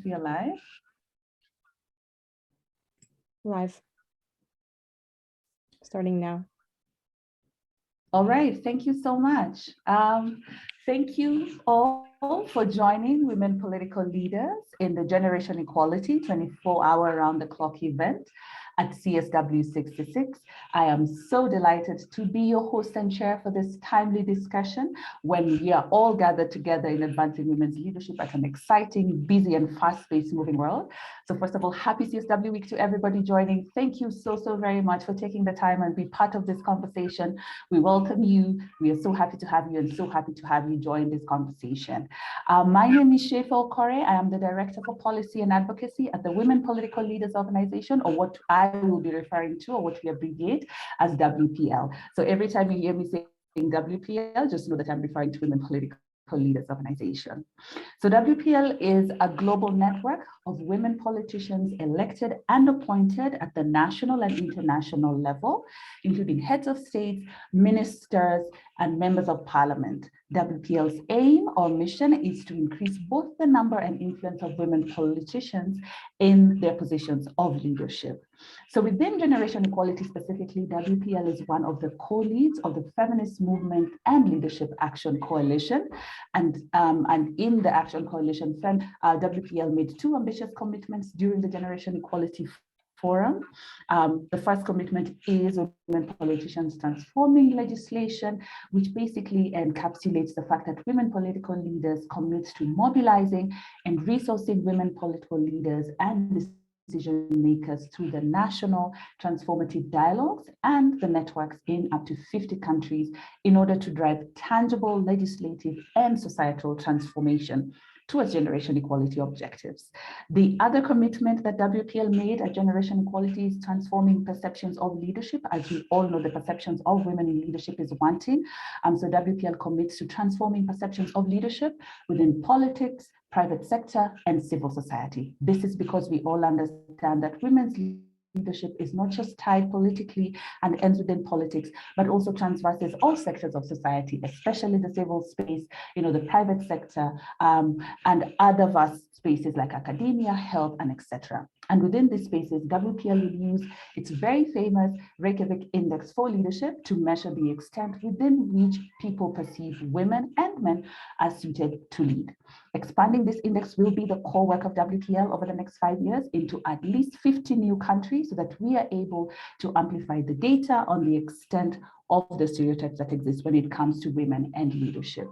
we are live. Live. Starting now. All right, thank you so much. Thank you all for joining Women Political Leaders in the Generation Equality 24-hour round-the-clock event at CSW 66. I am so delighted to be your host and chair for this timely discussion when we are all gathered together in advancing women's leadership at an exciting, busy, and fast-paced moving world. So first of all, happy CSW week to everybody joining. Thank you so very much for taking the time and be part of this conversation. We welcome you. We are so happy to have you and so happy to have you join this conversation. My name is Shefa Okore. I am the Director for Policy and Advocacy at the Women Political Leaders Organization, or what I will be referring to, or what we abbreviate as WPL. So every time you hear me saying WPL, just know that I'm referring to Women Political Leaders Organization. So WPL is a global network of women politicians elected and appointed at the national and international level, including heads of states, ministers, and members of parliament. WPL's aim or mission is to increase both the number and influence of women politicians in their positions of leadership. So within Generation Equality specifically, WPL is one of the co-leads of the Feminist Movement and Leadership Action Coalition. And in the Action Coalition, WPL made two ambitious commitments during the Generation Equality Forum. The first commitment is women politicians transforming legislation, which basically encapsulates the fact that women political leaders commit to mobilizing and resourcing women political leaders and decision makers through the national transformative dialogues and the networks in up to 50 countries in order to drive tangible legislative and societal transformation towards generation equality objectives. The other commitment that WPL made at Generation Equality is transforming perceptions of leadership. As we all know, the perceptions of women in leadership is wanting. So WPL commits to transforming perceptions of leadership within politics, private sector, and civil society. This is because we all understand that women's leadership is not just tied politically and ends within politics, but also transverses all sectors of society, especially the civil space, the private sector, and other vast spaces like academia, health, and etc. And within these spaces, WPL will use its very famous Reykjavik Index for Leadership to measure the extent within which people perceive women and men as suited to lead. Expanding this index will be the core work of WPL over the next 5 years into at least 50 new countries so that we are able to amplify the data on the extent of the stereotypes that exist when it comes to women and leadership.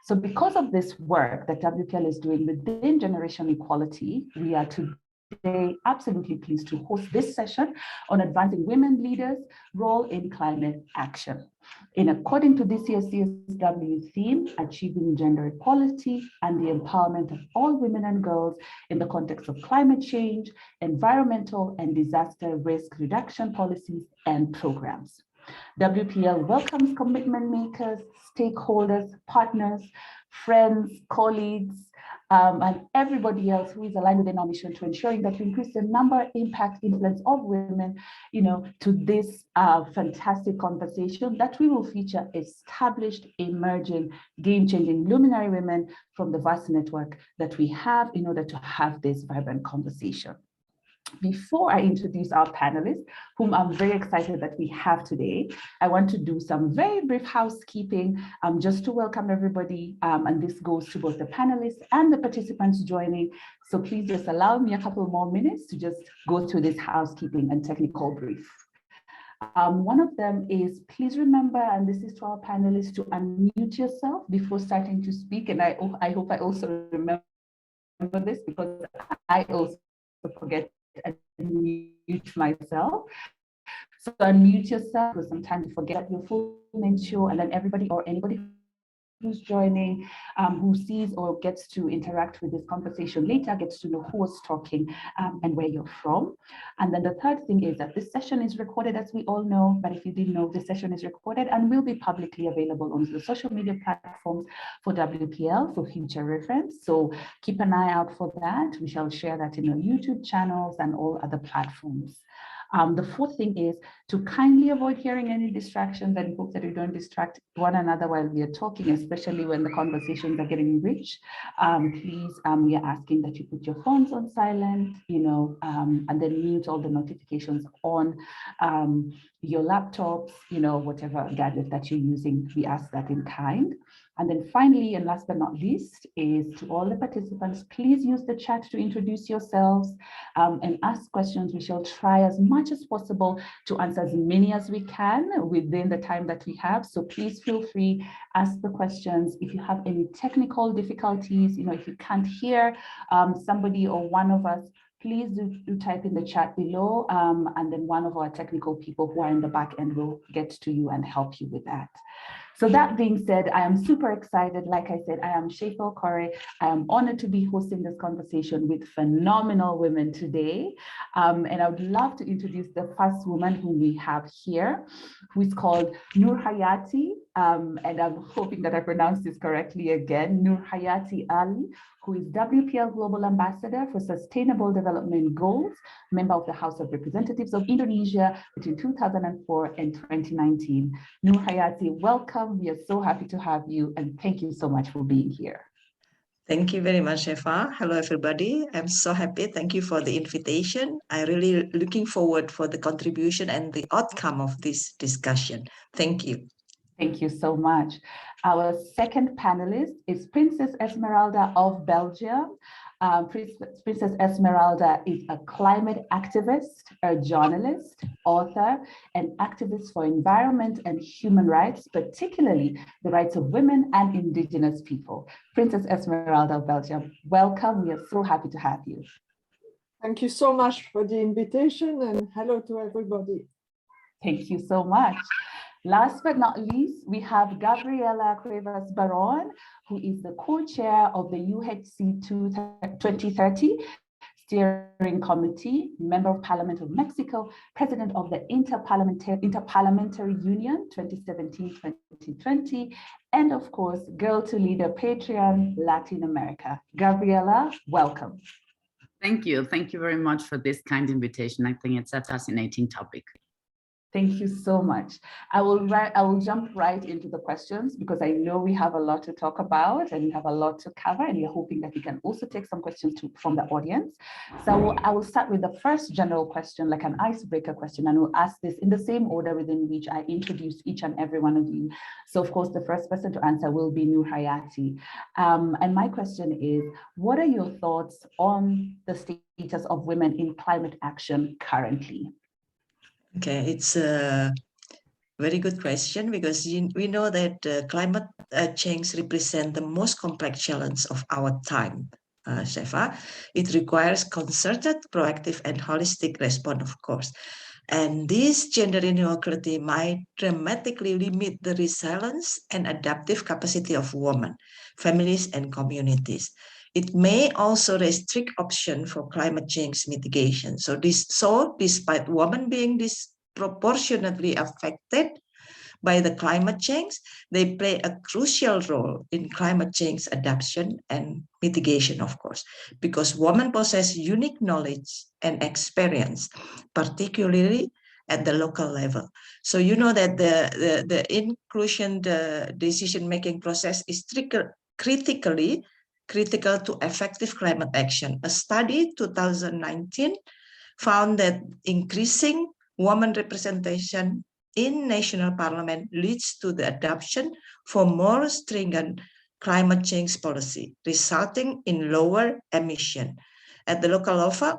So because of this work that WPL is doing within Generation Equality, we are today absolutely pleased to host this session on advancing women leaders' role in climate action. According to this year's CSW theme, achieving gender equality and the empowerment of all women and girls in the context of climate change, environmental and disaster risk reduction policies and programs. WPL welcomes commitment makers, stakeholders, partners, friends, colleagues, and everybody else who is aligned within our mission to ensuring that we increase the number, impact, influence of women, to this fantastic conversation that we will feature established, emerging, game-changing luminary women from the vast network that we have in order to have this vibrant conversation. Before I introduce our panelists, whom I'm very excited that we have today, I want to do some very brief housekeeping just to welcome everybody. And this goes to both the panelists and the participants joining. So please just allow me a couple more minutes to just go through this housekeeping and technical brief. One of them is, please remember, and this is to our panelists, to unmute yourself before starting to speak. And I hope I also remember this, because I also forget and mute myself. So unmute yourself, because sometimes you forget your full name, sure, and then everybody or anybody who's joining, who sees or gets to interact with this conversation later, gets to know who was talking and where you're from. And then the third thing is that this session is recorded, as we all know, but if you didn't know, this session is recorded and will be publicly available on the social media platforms for WPL for future reference. So keep an eye out for that. We shall share that in our YouTube channels and all other platforms. The fourth thing is to kindly avoid hearing any distractions and hope that we don't distract one another while we are talking, especially when the conversations are getting rich. Please, we are asking that you put your phones on silent, and then mute all the notifications on your laptops, whatever gadget that you're using. We ask that in kind. And then finally, and last but not least, is to all the participants, please use the chat to introduce yourselves and ask questions. We shall try as much as possible to answer as many as we can within the time that we have. So please feel free, ask the questions. If you have any technical difficulties, if you can't hear somebody or one of us, please do type in the chat below, and then one of our technical people who are in the back end will get to you and help you with that. So that being said, I am super excited. Like I said, I am Shefal Corey. I am honored to be hosting this conversation with phenomenal women today. And I would love to introduce the first woman whom we have here, who is called Nur Hayati. And I'm hoping that I pronounced this correctly again, Nur Hayati Ali, who is WPL Global Ambassador for Sustainable Development Goals, member of the House of Representatives of Indonesia between 2004 and 2019. Nur Hayati, welcome. We are so happy to have you, and thank you so much for being here. Thank you very much, Shefa. Hello, everybody. I'm so happy. Thank you for the invitation. I'm really looking forward for the contribution and the outcome of this discussion. Thank you. Thank you so much. Our second panelist is Princess Esmeralda of Belgium. Princess Esmeralda is a climate activist, a journalist, author, and activist for environment and human rights, particularly the rights of women and indigenous people. Princess Esmeralda of Belgium, welcome. We are so happy to have you. Thank you so much for the invitation, and hello to everybody. Thank you so much. Last but not least, we have Gabriela Cuevas Baron, who is the co-chair of the UHC 2030 Steering Committee, Member of Parliament of Mexico, President of the Interparliamentary Union 2017-2020, and of course, Girl to Leader Patreon Latin America. Gabriela, welcome. Thank you. Thank you very much for this kind invitation. I think it's a fascinating topic. Thank you so much. I will jump right into the questions because I know we have a lot to talk about and we have a lot to cover, and we're hoping that we can also take some questions from the audience. So I will start with the first general question, like an icebreaker question, and we'll ask this in the same order within which I introduce each and every one of you. So of course, the first person to answer will be Nur Hayati. And my question is, what are your thoughts on the status of women in climate action currently? Okay, it's a very good question because we know that climate change represents the most complex challenge of our time, Shefa. It requires concerted, proactive, and holistic response, of course. And this gender inequality might dramatically limit the resilience and adaptive capacity of women, families, and communities. It may also restrict options for climate change mitigation. So despite women being disproportionately affected by the climate change, they play a crucial role in climate change adaptation and mitigation, of course, because women possess unique knowledge and experience, particularly at the local level. So you know that the inclusion, the decision-making process is critical to effective climate action. A study 2019 found that increasing women representation in national parliament leads to the adoption for more stringent climate change policy, resulting in lower emission. At the local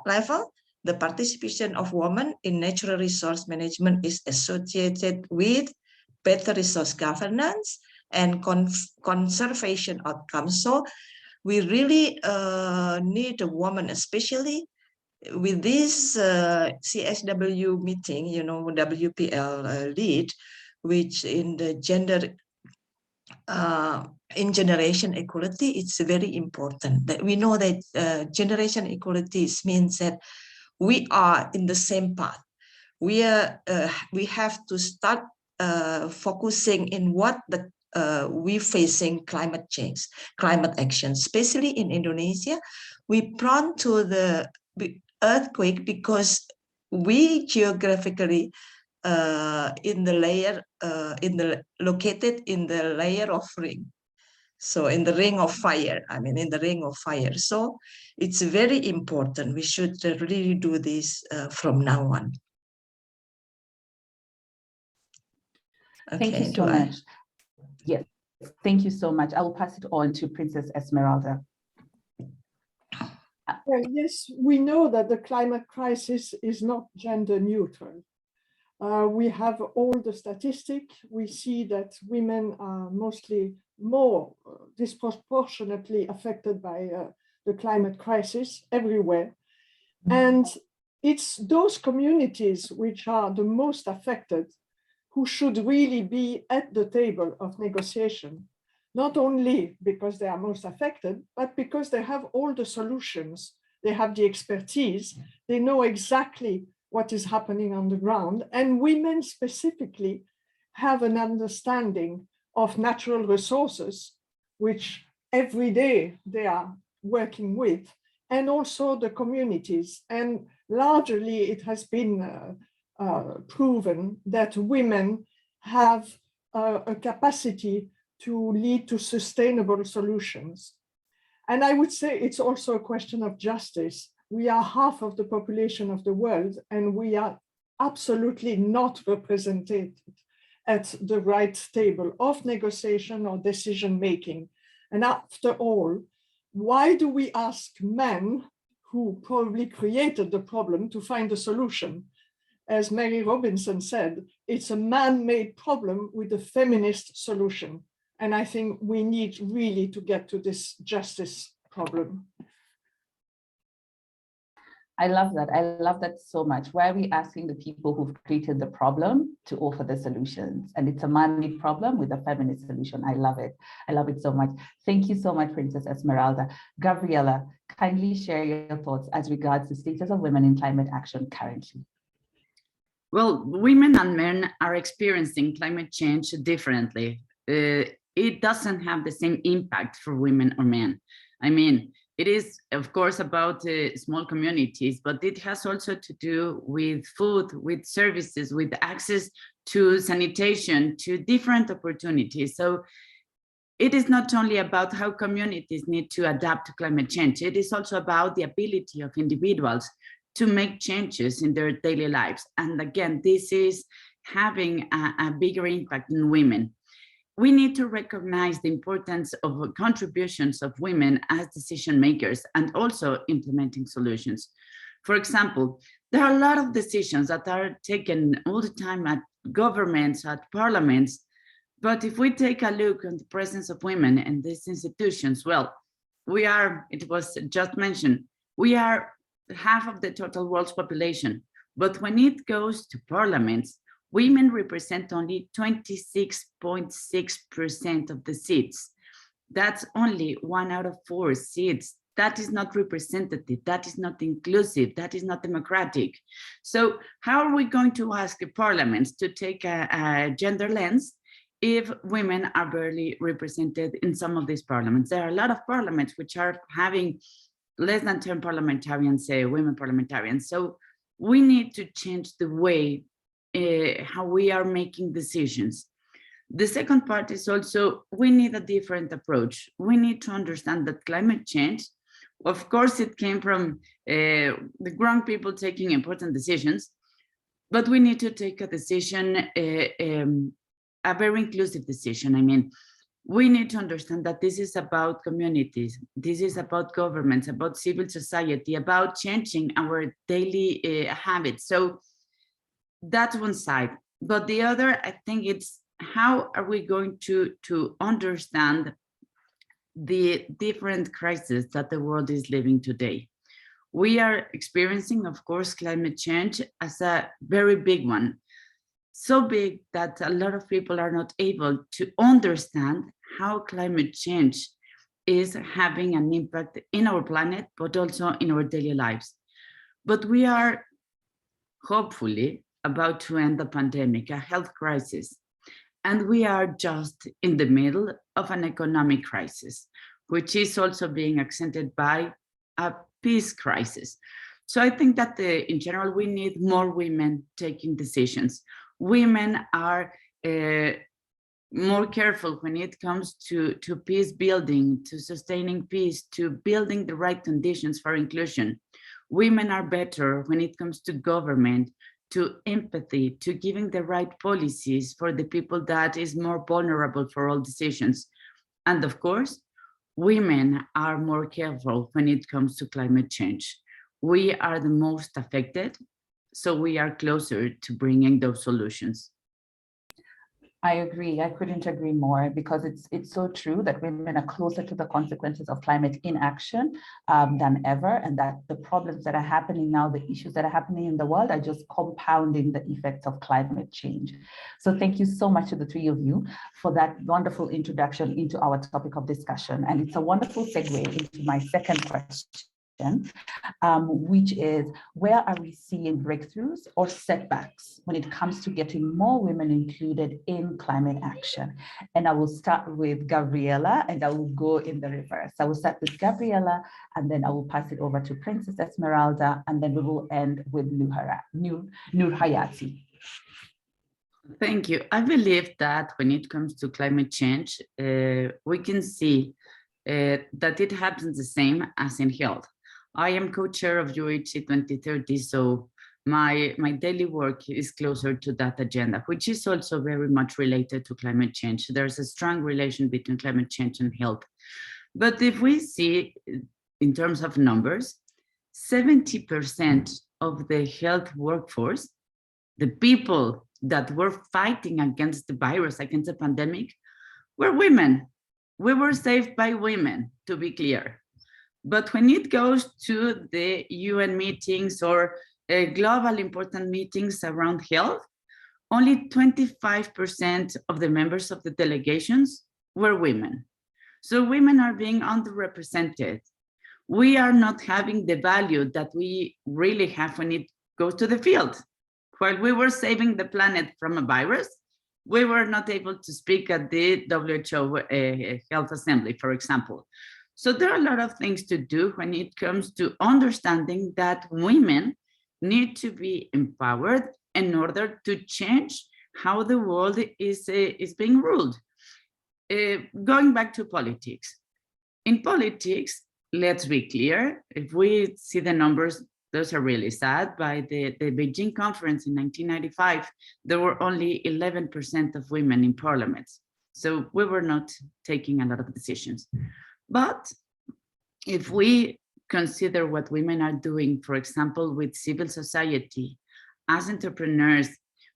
level, the participation of women in natural resource management is associated with better resource governance and conservation outcomes. So we really need a woman, especially with this CSW meeting, WPL lead, which in the in generation equality, it's very important that we know that generation equality means that we are in the same path. We have to start focusing in what we facing climate change, climate action, especially in Indonesia. We prone to the earthquake because we geographically located in the layer of ring. So in the ring of fire, in the ring of fire. So it's very important. We should really do this from now on. Thank you so much. Yes, thank you so much. I will pass it on to Princess Esmeralda. Well, yes, we know that the climate crisis is not gender neutral. We have all the statistics. We see that women are mostly more disproportionately affected by the climate crisis everywhere. And it's those communities which are the most affected who should really be at the table of negotiation, not only because they are most affected, but because they have all the solutions, they have the expertise, they know exactly what is happening on the ground, and women specifically have an understanding of natural resources, which every day they are working with, and also the communities. And largely it has been proven that women have a capacity to lead to sustainable solutions. And I would say it's also a question of justice. We are half of the population of the world, and we are absolutely not represented at the right table of negotiation or decision making. And after all, why do we ask men who probably created the problem to find a solution? As Mary Robinson said, it's a man-made problem with a feminist solution. And I think we need really to get to this justice problem. I love that. I love that so much. Why are we asking the people who've created the problem to offer the solutions? And it's a man-made problem with a feminist solution. I love it. I love it so much. Thank you so much, Princess Esmeralda. Gabriela, kindly share your thoughts as regards the status of women in climate action currently. Well, women and men are experiencing climate change differently. It doesn't have the same impact for women or men. It is, of course, about small communities, but it has also to do with food, with services, with access to sanitation, to different opportunities. So it is not only about how communities need to adapt to climate change, it is also about the ability of individuals to make changes in their daily lives. And again, this is having a bigger impact in women. We need to recognize the importance of contributions of women as decision makers and also implementing solutions. For example, there are a lot of decisions that are taken all the time at governments, at parliaments. But if we take a look at the presence of women in these institutions, well, we are, it was just mentioned, we are half of the total world's population. But when it goes to parliaments, women represent only 26.6% of the seats. That's only 1 out of 4 seats. That is not representative, that is not inclusive, that is not democratic. So how are we going to ask parliaments to take a gender lens if women are barely represented in some of these parliaments? There are a lot of parliaments which are having less than 10 parliamentarians, say women parliamentarians. So we need to change the way how we are making decisions. The second part is also, we need a different approach. We need to understand that climate change, of course, it came from the grown people taking important decisions, but we need to take a decision, a very inclusive decision. We need to understand that this is about communities, this is about governments, about civil society, about changing our daily habits. So that's one side. But the other, I think it's how are we going to understand the different crises that the world is living today. We are experiencing, of course, climate change as a very big one. So big that a lot of people are not able to understand how climate change is having an impact in our planet, but also in our daily lives. But we are hopefully about to end the pandemic, a health crisis. And we are just in the middle of an economic crisis, which is also being accented by a peace crisis. So I think that in general, we need more women taking decisions. Women are more careful when it comes to peace building, to sustaining peace, to building the right conditions for inclusion. Women are better when it comes to government, to empathy, to giving the right policies for the people that is more vulnerable for all decisions. And of course, women are more careful when it comes to climate change. We are the most affected, so we are closer to bringing those solutions. I agree. I couldn't agree more, because it's so true that women are closer to the consequences of climate inaction than ever, and that the problems that are happening now, the issues that are happening in the world, are just compounding the effects of climate change. So thank you so much to the three of you for that wonderful introduction into our topic of discussion. And it's a wonderful segue into my second question, which is, where are we seeing breakthroughs or setbacks when it comes to getting more women included in climate action? And I will start with Gabriela, and I will go in the reverse. I will start with Gabriela, and then I will pass it over to Princess Esmeralda, and then we will end with Nur Hayati. Thank you. I believe that when it comes to climate change, we can see that it happens the same as in health. I am co-chair of UHC 2030, so my daily work is closer to that agenda, which is also very much related to climate change. There's a strong relation between climate change and health. But if we see in terms of numbers, 70% of the health workforce, the people that were fighting against the virus, against the pandemic, were women. We were saved by women, to be clear. But when it goes to the UN meetings or global important meetings around health, only 25% of the members of the delegations were women. So women are being underrepresented. We are not having the value that we really have when it goes to the field. While we were saving the planet from a virus, we were not able to speak at the WHO Health Assembly, for example. So there are a lot of things to do when it comes to understanding that women need to be empowered in order to change how the world is being ruled. Going back to politics. In politics, let's be clear, if we see the numbers, those are really sad. By the Beijing conference in 1995, there were only 11% of women in parliaments. So we were not taking a lot of decisions. But if we consider what women are doing, for example, with civil society, as entrepreneurs,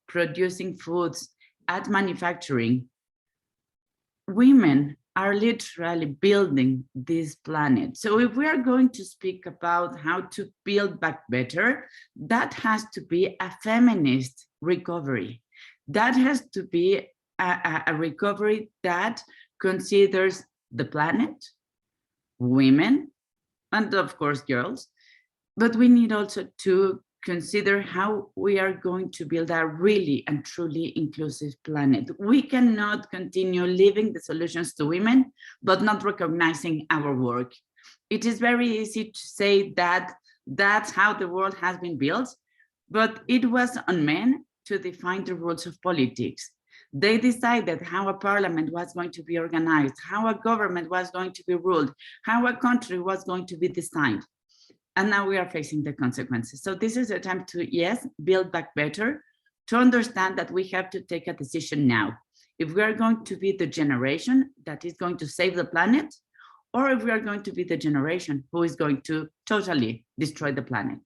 producing foods, at manufacturing, women are literally building this planet. So if we are going to speak about how to build back better, that has to be a feminist recovery. That has to be a recovery that considers the planet, women, and of course girls, but we need also to consider how we are going to build a really and truly inclusive planet. We cannot continue leaving the solutions to women, but not recognizing our work. It is very easy to say that that's how the world has been built, but it was on men to define the rules of politics. They decided how a parliament was going to be organized, how a government was going to be ruled, how a country was going to be designed. And now we are facing the consequences. So this is a time to, yes, build back better, to understand that we have to take a decision now. If we are going to be the generation that is going to save the planet, or if we are going to be the generation who is going to totally destroy the planet.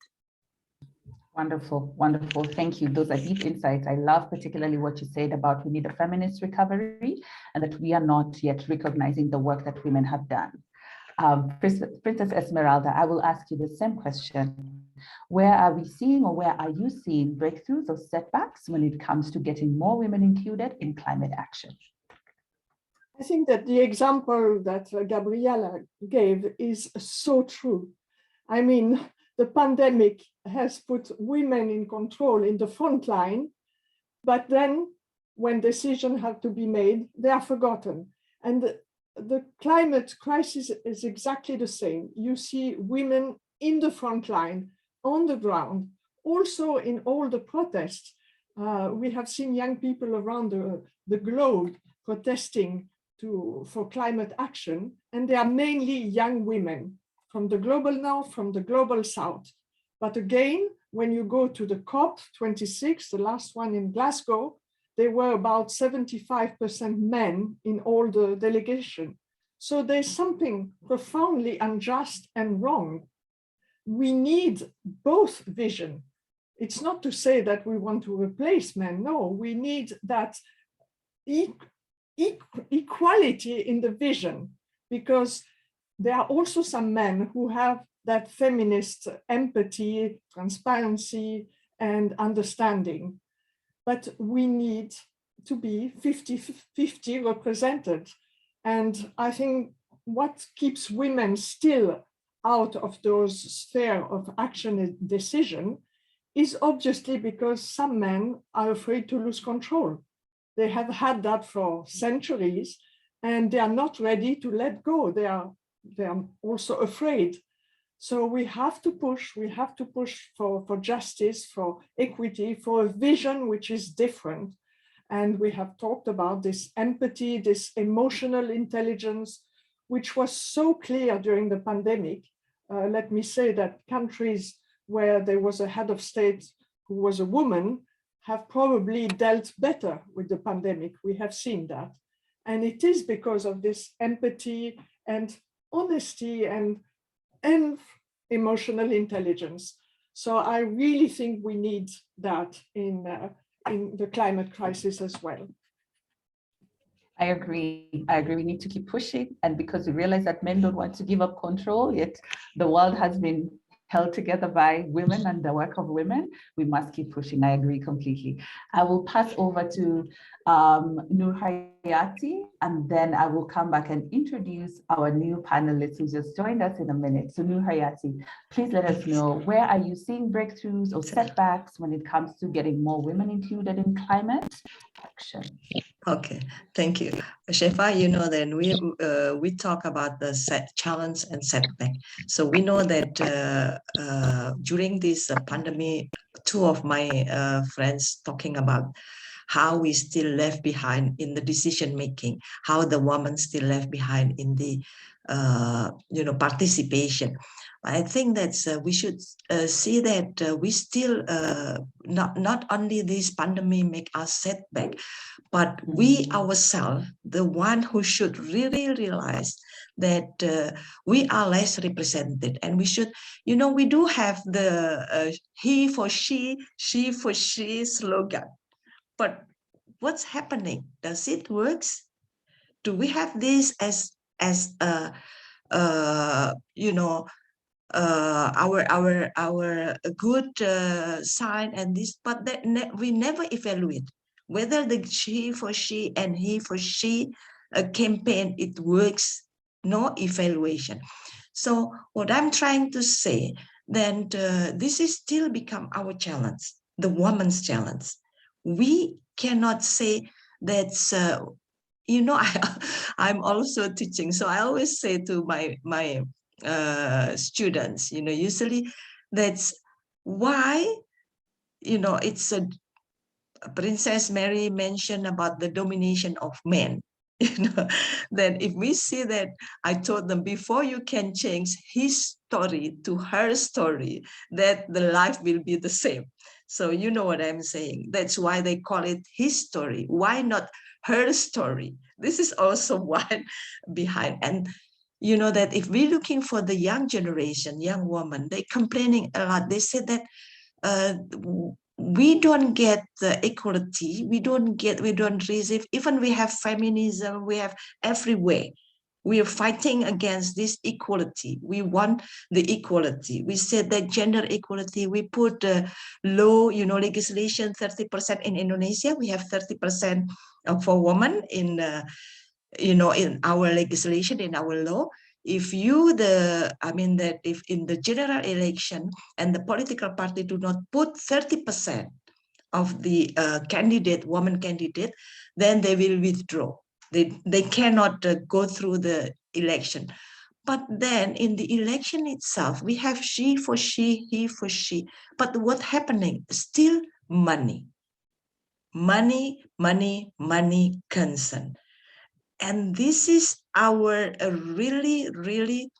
Wonderful, wonderful. Thank you. Those are deep insights. I love particularly what you said about we need a feminist recovery and that we are not yet recognizing the work that women have done. Princess Esmeralda, I will ask you the same question. Where are we seeing, or where are you seeing breakthroughs or setbacks when it comes to getting more women included in climate action? I think that the example that Gabriela gave is so true. I mean, the pandemic has put women in control in the front line, but then when decisions have to be made, they are forgotten. And the climate crisis is exactly the same. You see women in the front line on the ground. Also in all the protests, we have seen young people around the globe protesting for climate action, and they are mainly young women from the global north, from the global south. But again, when you go to the COP26, the last one in Glasgow, there were about 75% men in all the delegation. So there's something profoundly unjust and wrong. We need both vision. It's not to say that we want to replace men. No, we need that equality in the vision, because there are also some men who have that feminist empathy, transparency, and understanding. But we need to be 50-50 represented. And I think what keeps women still out of those sphere of action and decision is obviously because some men are afraid to lose control. They have had that for centuries, and they are not ready to let go. They are also afraid. So we have to push for justice, for equity, for a vision which is different. And we have talked about this empathy, this emotional intelligence, which was so clear during the pandemic. Let me say that countries where there was a head of state who was a woman have probably dealt better with the pandemic. We have seen that. And it is because of this empathy and honesty and emotional intelligence. So I really think we need that in the climate crisis as well. I agree. We need to keep pushing. And because we realize that men don't want to give up control, yet the world has been held together by women and the work of women, we must keep pushing. I agree completely. I will pass over to Nur Hayati, and then I will come back and introduce our new panelists who just joined us in a minute. So Nur Hayati, please let us know, where are you seeing breakthroughs or setbacks when it comes to getting more women included in climate action? Okay, thank you. Shefa, you know, then we talk about the challenge and setback. So we know that during this pandemic, two of my friends talking about how we still left behind in the decision making, how the woman still left behind in the participation. I think that we should see that we still not only this pandemic make us setback, but we ourselves, the one who should really realize that we are less represented, and we should, we do have the he for she for she slogan, but what's happening? Does it works? Do we have this as our good sign and this, but that we never evaluate whether the she for she and he for she campaign it works. No evaluation. So what I'm trying to say, then this is still become our challenge, the woman's challenge. We cannot say that's I'm also teaching, so I always say to my students, usually that's why, it's a Princess Mary mentioned about the domination of men. Then if we see that, I told them, before you can change his story to her story, that the life will be the same. So you know what I'm saying. That's why they call it his story. Why not her story? This is also one behind. And you know that if we're looking for the young generation, young woman, they're complaining a lot. They say that we don't get the equality, we don't receive, even we have feminism, we have everywhere. We are fighting against this equality. We want the equality. We said that gender equality, we put law, legislation, 30% in Indonesia. We have 30% for women in, in our legislation, in our law. If if in the general election and the political party do not put 30% of the woman candidate, then they will withdraw. They cannot go through the election. But then in the election itself, we have she for she, he for she. But what's happening? Still money. Money, money, money concern. And this is our really, really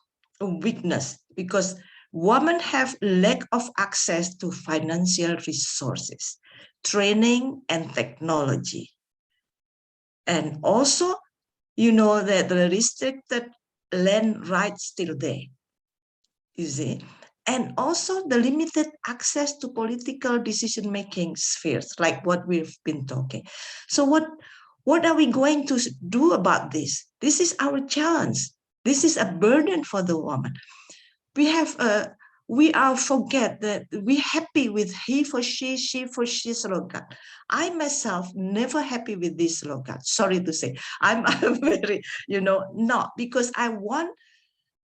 weakness, because women have lack of access to financial resources, training and technology. And also, you know, that the restricted land rights still there, you see. And also the limited access to political decision-making spheres, like what we've been talking. So what are we going to do about this? This is our challenge. This is a burden for the woman. We are forget that we're happy with he for she for she slogan. I myself never happy with this slogan. Sorry to say, I'm very, not, because I want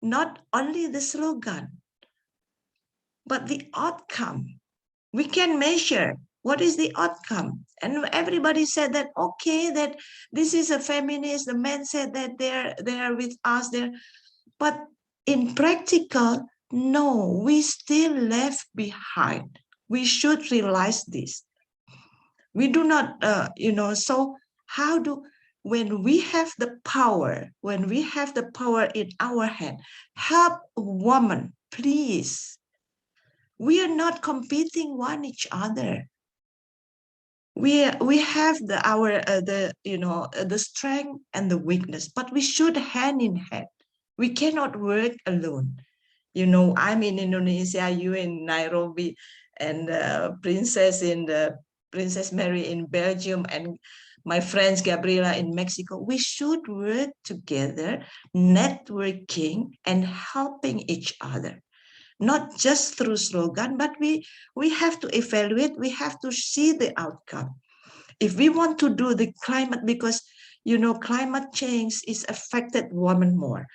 not only the slogan, but the outcome. We can measure what is the outcome. And everybody said that, okay, that this is a feminist. The men said that they're with us there. But in practical, no, we still left behind. We should realize this. We do not, so when we have the power, in our hand, help women, please. We are not competing one each other. We have the strength and the weakness, but we should hand in hand. We cannot work alone. I'm in Indonesia, you in Nairobi, and Princess Mary in Belgium, and my friends Gabriela in Mexico. We should work together, networking and helping each other. Not just through slogan, but we have to evaluate, we have to see the outcome. If we want to do the climate, because climate change is affected women more.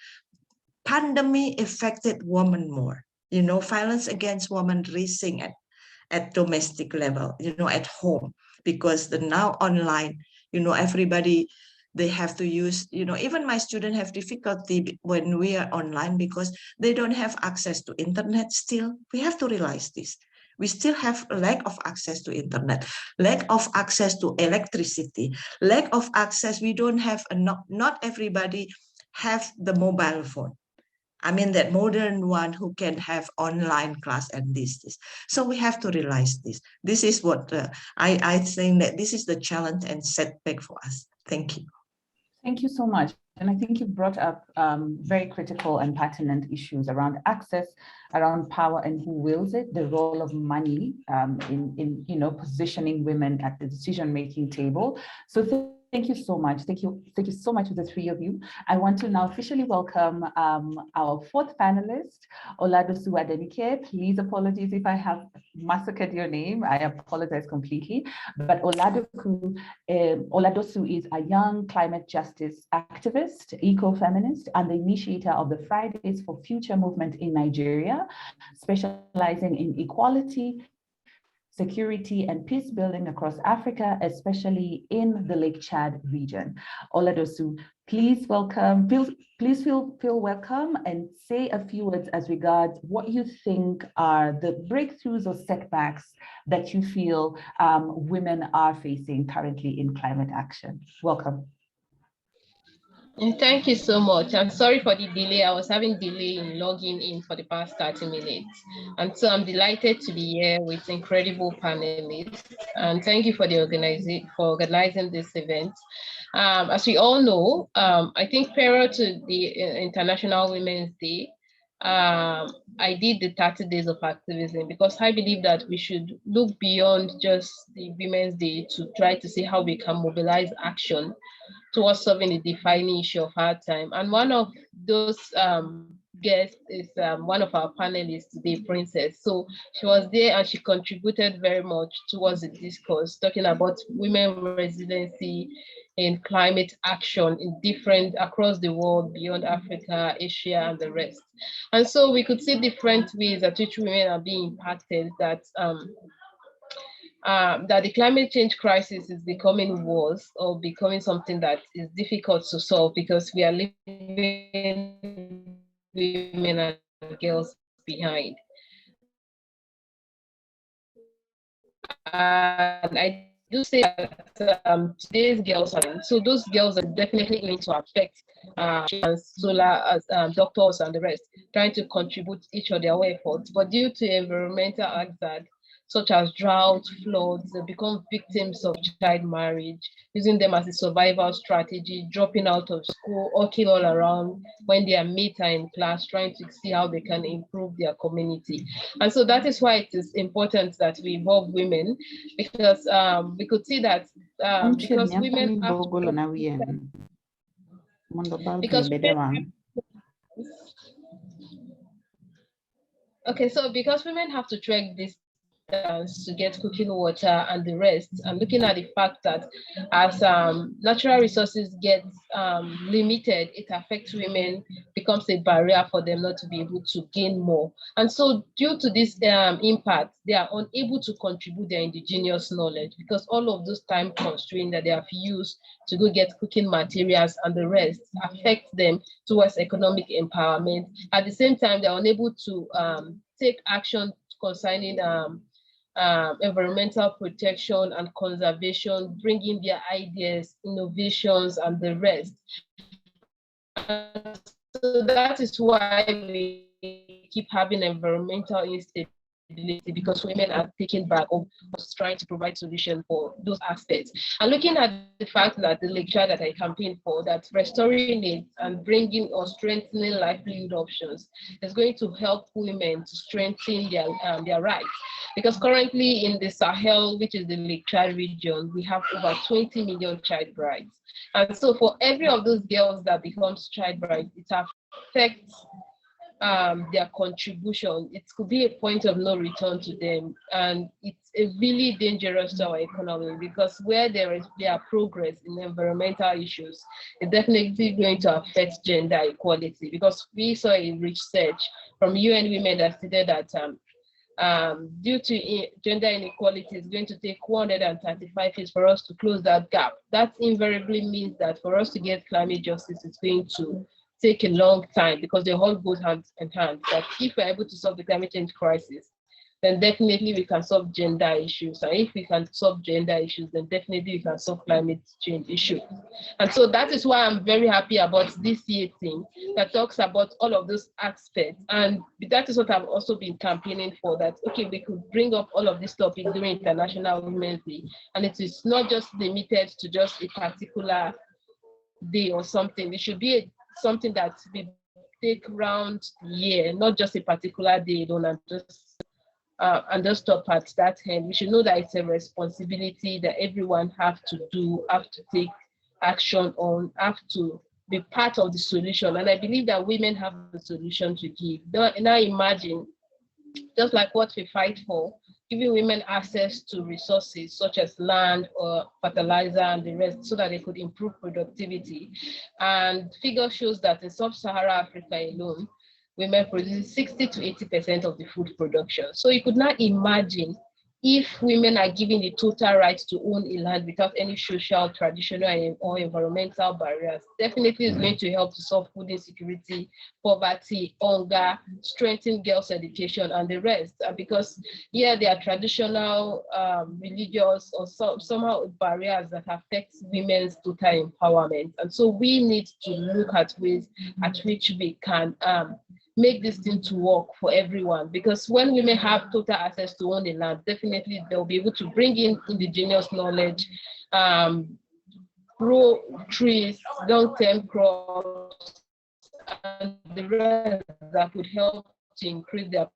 Pandemic affected women more. Violence against women rising at domestic level, at home, because the now online, everybody, they have to use, even my students have difficulty when we are online because they don't have access to internet still. We have to realize this. We still have a lack of access to internet, lack of access to electricity, lack of access. We don't have, not everybody have the mobile phone. I mean, that modern one who can have online class and this. So we have to realize this. This is what I think that this is the challenge and setback for us. Thank you. Thank you so much. And I think you brought up very critical and pertinent issues around access, around power and who wields it, the role of money in positioning women at the decision-making table. So thank you so much. Thank you so much to the three of you. I want to now officially welcome our fourth panelist, Oladosu Adenike. Please apologies if I have massacred your name. I apologize completely. But Oladosu is a young climate justice activist, eco-feminist, and the initiator of the Fridays for Future movement in Nigeria, specializing in equality, security, and peace building across Africa, especially in the Lake Chad region. Oladosu, please feel welcome and say a few words as regards what you think are the breakthroughs or setbacks that you feel women are facing currently in climate action. Welcome. Thank you so much. I'm sorry for the delay. I was having delay in logging in for the past 30 minutes. And so I'm delighted to be here with incredible panelists. And thank you for organizing this event. As we all know, I think prior to the International Women's Day, I did the 30 days of activism because I believe that we should look beyond just the Women's Day to try to see how we can mobilize action towards solving the defining issue of our time. And one of those guests is one of our panelists today, Princess. So she was there and she contributed very much towards the discourse, talking about women resiliency in climate action across the world, beyond Africa, Asia, and the rest. And so we could see different ways at which women are being impacted, that the climate change crisis is becoming worse or becoming something that is difficult to solve because we are living women and girls behind. And I do say that today's girls are, so those girls are definitely going to affect solar doctors and the rest, trying to contribute each of their efforts. But due to environmental hazard, such as drought, floods, they become victims of child marriage, using them as a survival strategy, dropping out of school, walking all around when their mates are in class, trying to see how they can improve their community. And so that is why it is important that we involve women, because we could see that because women have because okay, so because women have to trek this to get cooking water and the rest, I'm looking at the fact that as natural resources get limited, it affects women, becomes a barrier for them not to be able to gain more. And so due to this impact, they are unable to contribute their indigenous knowledge, because all of those time constraints that they have used to go get cooking materials and the rest affect them towards economic empowerment. At the same time, they're unable to take action concerning environmental protection and conservation, bringing their ideas, innovations, and the rest. So that is why we keep having environmental instability, because women are taking back or trying to provide solutions for those aspects. And looking at the fact that the lecture that I campaigned for, that restoring it and bringing or strengthening livelihood options is going to help women to strengthen their rights. Because currently in the Sahel, which is the Lake Chad region, we have over 20 million child brides. And so for every of those girls that becomes child brides, it affects their contribution. It could be a point of no return to them, and it's really dangerous to our economy, because where there are progress in environmental issues, it's definitely going to affect gender equality, because we saw a research from UN Women that stated that due to gender inequality, it's going to take 135 years for us to close that gap. That invariably means that for us to get climate justice, it's going to take a long time, because they all go hand in hand. That if we're able to solve the climate change crisis, then definitely we can solve gender issues. And if we can solve gender issues, then definitely we can solve climate change issues. And so that is why I'm very happy about this year thing that talks about all of those aspects. And that is what I've also been campaigning for, that, okay, we could bring up all of these topics during International Women's Day. And it is not just limited to just a particular day or something. It should be something that we take round the year, not just a particular day alone, and just stop at that end. We should know that it's a responsibility that everyone have to do, have to take action on, have to be part of the solution. And I believe that women have the solution to give. Now imagine, just like what we fight for, giving women access to resources such as land or fertilizer and the rest, so that they could improve productivity. And figure shows that in sub-Saharan Africa alone, women produce 60 to 80% of the food production. So you could not imagine if women are given the total right to own a land without any social, traditional, or environmental barriers. Definitely is going to help to solve food insecurity, poverty, hunger, strengthen girls' education, and the rest. Because there are traditional, religious, or somehow barriers that affect women's total empowerment. And so we need to look at ways at which we can make this thing to work for everyone, because when women have total access to own the land, definitely they'll be able to bring in indigenous knowledge, grow trees, long-term crops, and the rest that would help to increase their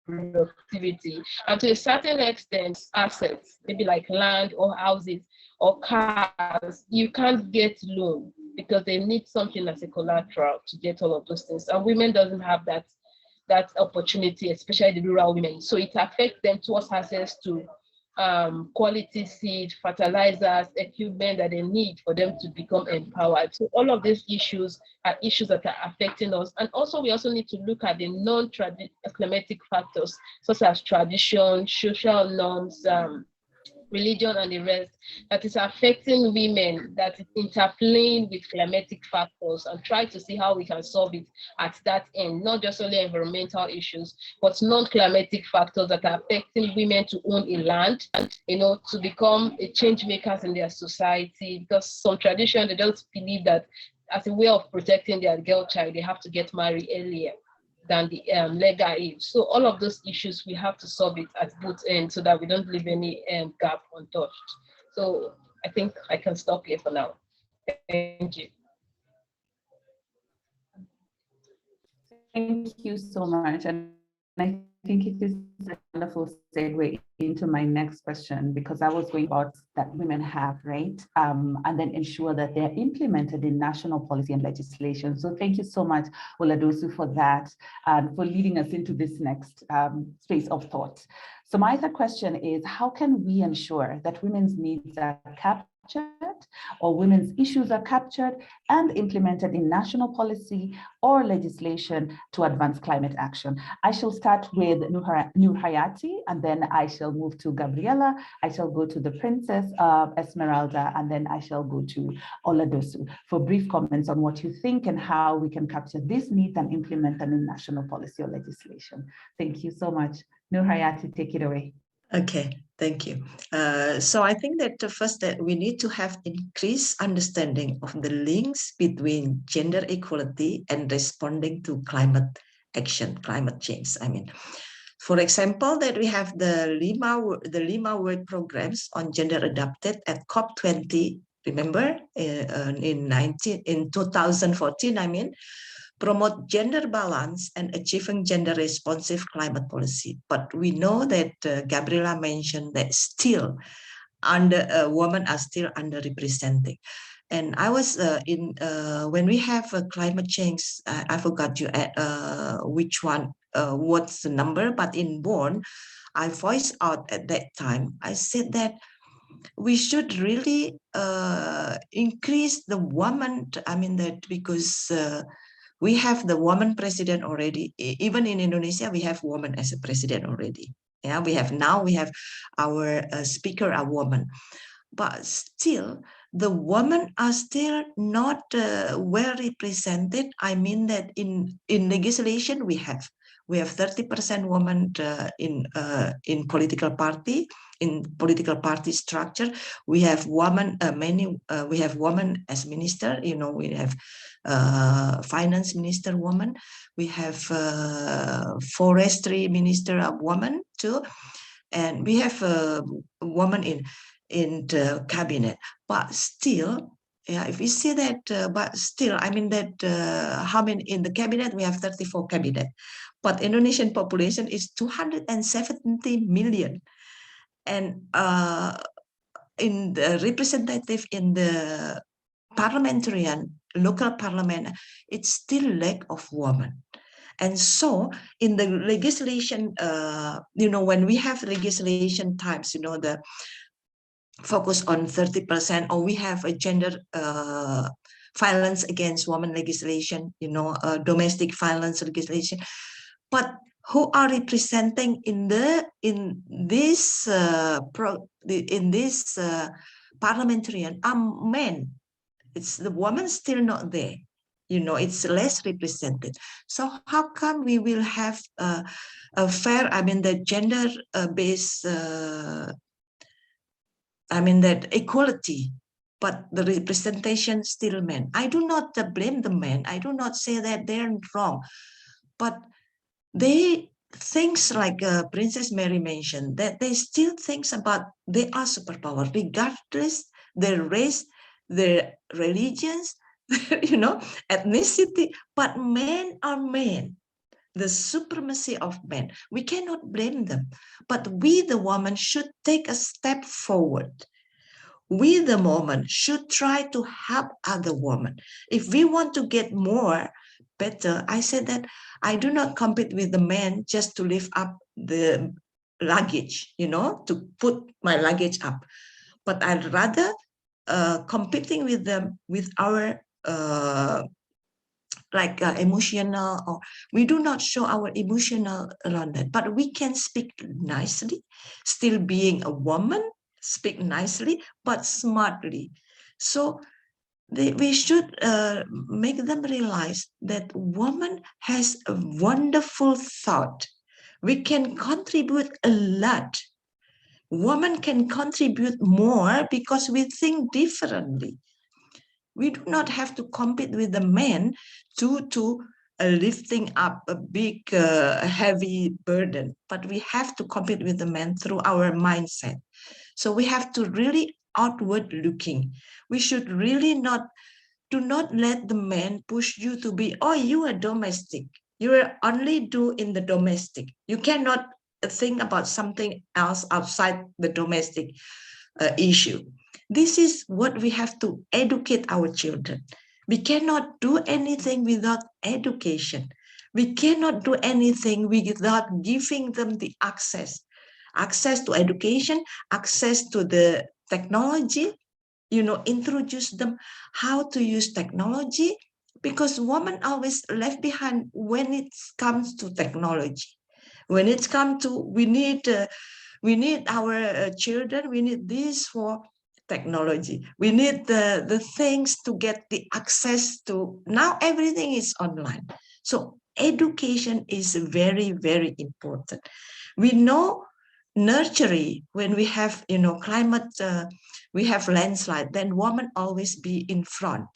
productivity. And to a certain extent, assets, maybe like land or houses or cars, you can't get loan, because they need something as a collateral to get all of those things. And women doesn't have that opportunity, especially the rural women. So it affects them towards access to quality seed, fertilizers, equipment that they need for them to become empowered. So all of these issues are issues that are affecting us. And also we also need to look at the non-climatic factors, such as tradition, social norms, religion, and the rest that is affecting women, that is interplaying with climatic factors, and try to see how we can solve it at that end, not just only environmental issues, but non-climatic factors that are affecting women to own a land, you know, to become a change makers in their society, because some tradition, they just believe that as a way of protecting their girl child, they have to get married earlier than the legal age. So all of those issues, we have to solve it at both ends so that we don't leave any gap untouched. So I think I can stop here for now. Thank you. Thank you so much. And I think it is a wonderful segue into my next question, because I was going about that women have, right? And then ensure that they're implemented in national policy and legislation. So thank you so much, Oladosu, for that and for leading us into this next space of thought. So my other question is, how can we ensure that women's needs are captured or women's issues are captured and implemented in national policy or legislation to advance climate action? I shall start with Nur Hayati, and then I shall move to Gabriela. I shall go to the Princess Esmeralda, and then I shall go to Oladosu for brief comments on what you think and how we can capture these needs and implement them in national policy or legislation. Thank you so much. Nur Hayati, take it away. Okay, thank you. So I think that first that we need to have increased understanding of the links between gender equality and responding to climate action, climate change. I mean, for example, that we have the Lima World Programs on gender adapted at COP20. Remember, in 2014. I mean, promote gender balance and achieving gender responsive climate policy. But we know that Gabriela mentioned that still women are still underrepresented. And I was when we have climate change, I forgot you which one, what's the number, but in Bonn, I voiced out at that time, I said that we should really increase the woman, I mean that because we have the woman president already. Even in Indonesia, we have women as a president already. Yeah, we have our speaker a woman, but still the women are still not well represented. I mean that in legislation we have 30% women in political party. In political party structure, we have women. We have women as minister. You know, we have finance minister woman. We have forestry minister a woman too, and we have a woman in the cabinet. But still, yeah, if we see that, but still, I mean that how many in the cabinet? We have 34 cabinet, but Indonesian population is 270 million. And in the representative in the parliamentarian, local parliament, it's still lack of women. And so in the legislation, you know, when we have legislation types, you know, the focus on 30%, or we have a gender violence against women legislation, you know, domestic violence legislation. But who are representing in this parliamentarian are men. It's the woman still not there. You know, it's less represented. So how come we will have a fair, I mean, the gender based, I mean, that equality, but the representation still men. I do not blame the men. I do not say that they're wrong, but they things like Princess Mary mentioned, that they still think about they are superpower, regardless their race, their religions, you know, ethnicity, but men are men. The supremacy of men, we cannot blame them, but we, the woman, should take a step forward. We, the woman, should try to help other women. If we want to get more, better, I said that I do not compete with the men just to lift up the luggage, you know, to put my luggage up, but I'd rather competing with them with our emotional, or we do not show our emotional around that, but we can speak nicely, still being a woman, speak nicely, but smartly. So we should make them realize that woman has a wonderful thought. We can contribute a lot. Women can contribute more because we think differently. We do not have to compete with the men to lifting up a big, heavy burden, but we have to compete with the men through our mindset. So we have to really outward looking. We should really do not let the men push you to be, oh, you are domestic. You will only do in the domestic. You cannot think about something else outside the domestic issue. This is what we have to educate our children. We cannot do anything without education. We cannot do anything without giving them the access to education, access to the technology, introduce them how to use technology, because women always left behind when it comes to technology. When it comes to, we need our children, we need this for technology. We need the things to get the access to, now everything is online. So education is very, very important. We know nurturing, when we have, climate, we have landslide, then women always be in front.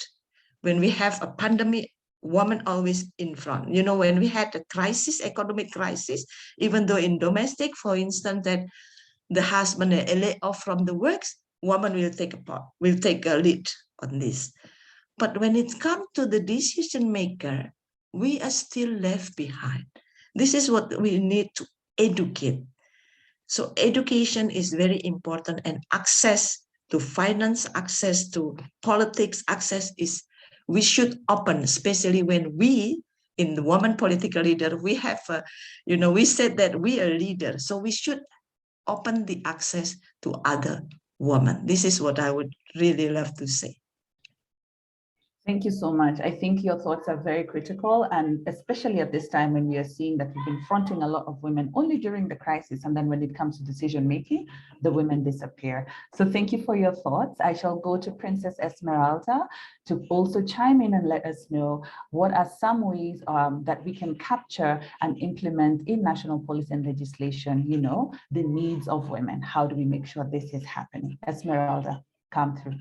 When we have a pandemic, women always in front. When we had a crisis, economic crisis, even though in domestic, for instance, that the husband lay off from the works, woman will take a lead on this. But when it comes to the decision maker, we are still left behind. This is what we need to educate. So education is very important, and access to finance, access to politics, we should open, especially when we, in the woman political leader, we have, we said that we are leaders, so we should open the access to other women. This is what I would really love to say. Thank you so much. I think your thoughts are very critical, and especially at this time when we are seeing that we've been fronting a lot of women only during the crisis, and then when it comes to decision making, the women disappear. So thank you for your thoughts. I shall go to Princess Esmeralda to also chime in and let us know what are some ways that we can capture and implement in national policy and legislation, the needs of women. How do we make sure this is happening? Esmeralda, come through.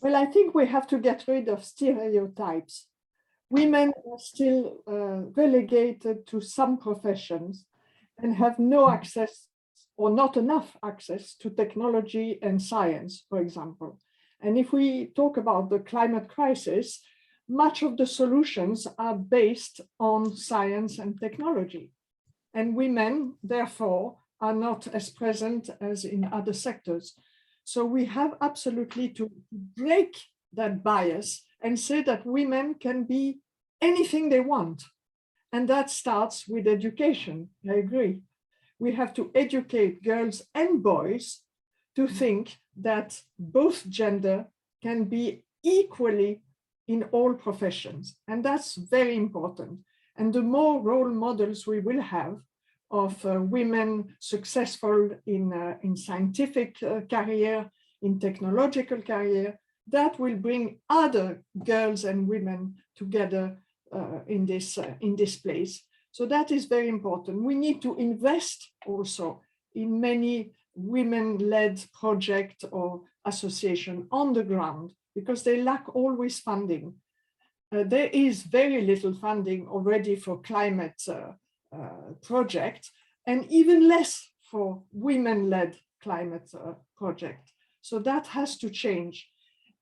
Well, I think we have to get rid of stereotypes. Women are still relegated to some professions and have no access, or not enough access, to technology and science, for example. And if we talk about the climate crisis, much of the solutions are based on science and technology. And women, therefore, are not as present as in other sectors. So we have absolutely to break that bias and say that women can be anything they want. And that starts with education. I agree. We have to educate girls and boys to think that both gender can be equally in all professions. And that's very important. And the more role models we will have of women successful in scientific career, in technological career, that will bring other girls and women together in this place. So that is very important. We need to invest also in many women-led projects or association on the ground, because they lack always funding. There is very little funding already for climate project, and even less for women-led climate project. So that has to change.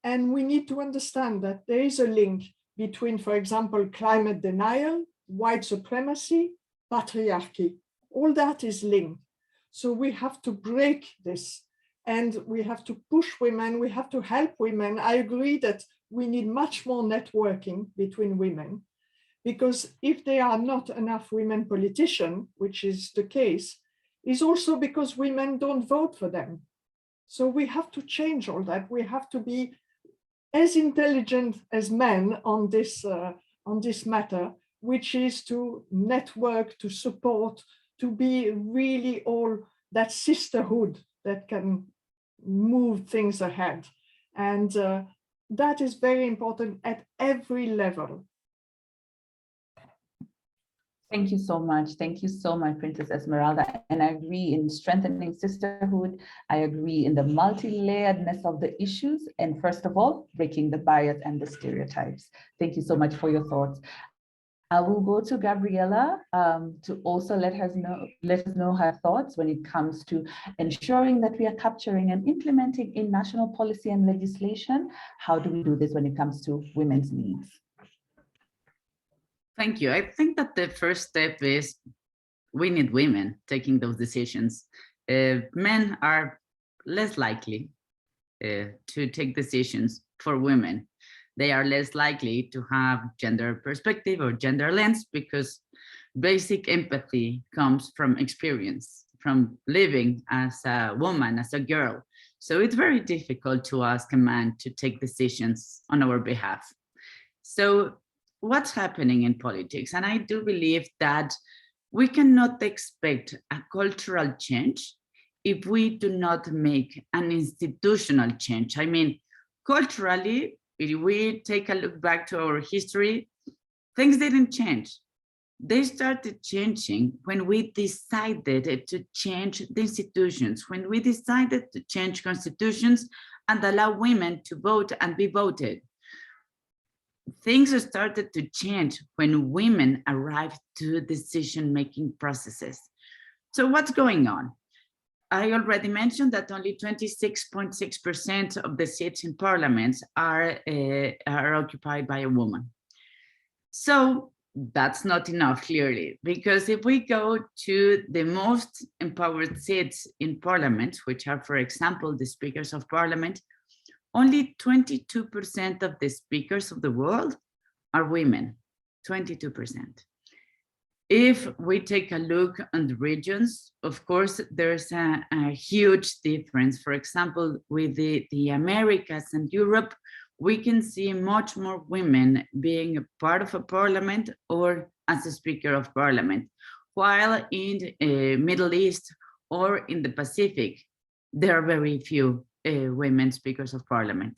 And we need to understand that there is a link between, for example, climate denial, white supremacy, patriarchy. All that is linked. So we have to break this, and we have to push women, we have to help women. I agree that we need much more networking between women, because if there are not enough women politicians, which is the case, is also because women don't vote for them. So we have to change all that. We have to be as intelligent as men on this matter, which is to network, to support, to be really all that sisterhood that can move things ahead. And that is very important at every level. Thank you so much. Thank you so much, Princess Esmeralda. And I agree in strengthening sisterhood. I agree in the multi-layeredness of the issues. And first of all, breaking the bias and the stereotypes. Thank you so much for your thoughts. I will go to Gabriela to also let us know her thoughts when it comes to ensuring that we are capturing and implementing in national policy and legislation. How do we do this when it comes to women's needs? Thank you. I think that the first step is we need women taking those decisions. Men are less likely to take decisions for women. They are less likely to have gender perspective or gender lens because basic empathy comes from experience, from living as a woman, as a girl. So it's very difficult to ask a man to take decisions on our behalf. So what's happening in politics? And I do believe that we cannot expect a cultural change if we do not make an institutional change. I mean, culturally, if we take a look back to our history, things didn't change. They started changing when we decided to change the institutions, when we decided to change constitutions and allow women to vote and be voted. Things started to change when women arrived to decision-making processes. So what's going on? I already mentioned that only 26.6% of the seats in parliaments are occupied by a woman. So that's not enough, clearly, because if we go to the most empowered seats in parliament, which are, for example, the speakers of parliament, only 22% of the speakers of the world are women, 22%. If we take a look on the regions, of course, there's a huge difference. For example, with the Americas and Europe, we can see much more women being a part of a parliament or as a speaker of parliament, while in the Middle East or in the Pacific, there are very few women speakers of parliament.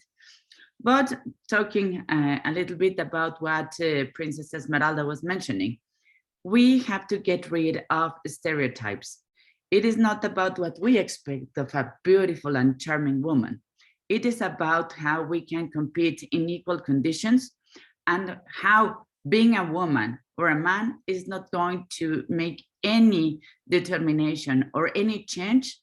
But talking a little bit about what Princess Esmeralda was mentioning, we have to get rid of stereotypes. It is not about what we expect of a beautiful and charming woman. It is about how we can compete in equal conditions and how being a woman or a man is not going to make any determination or any change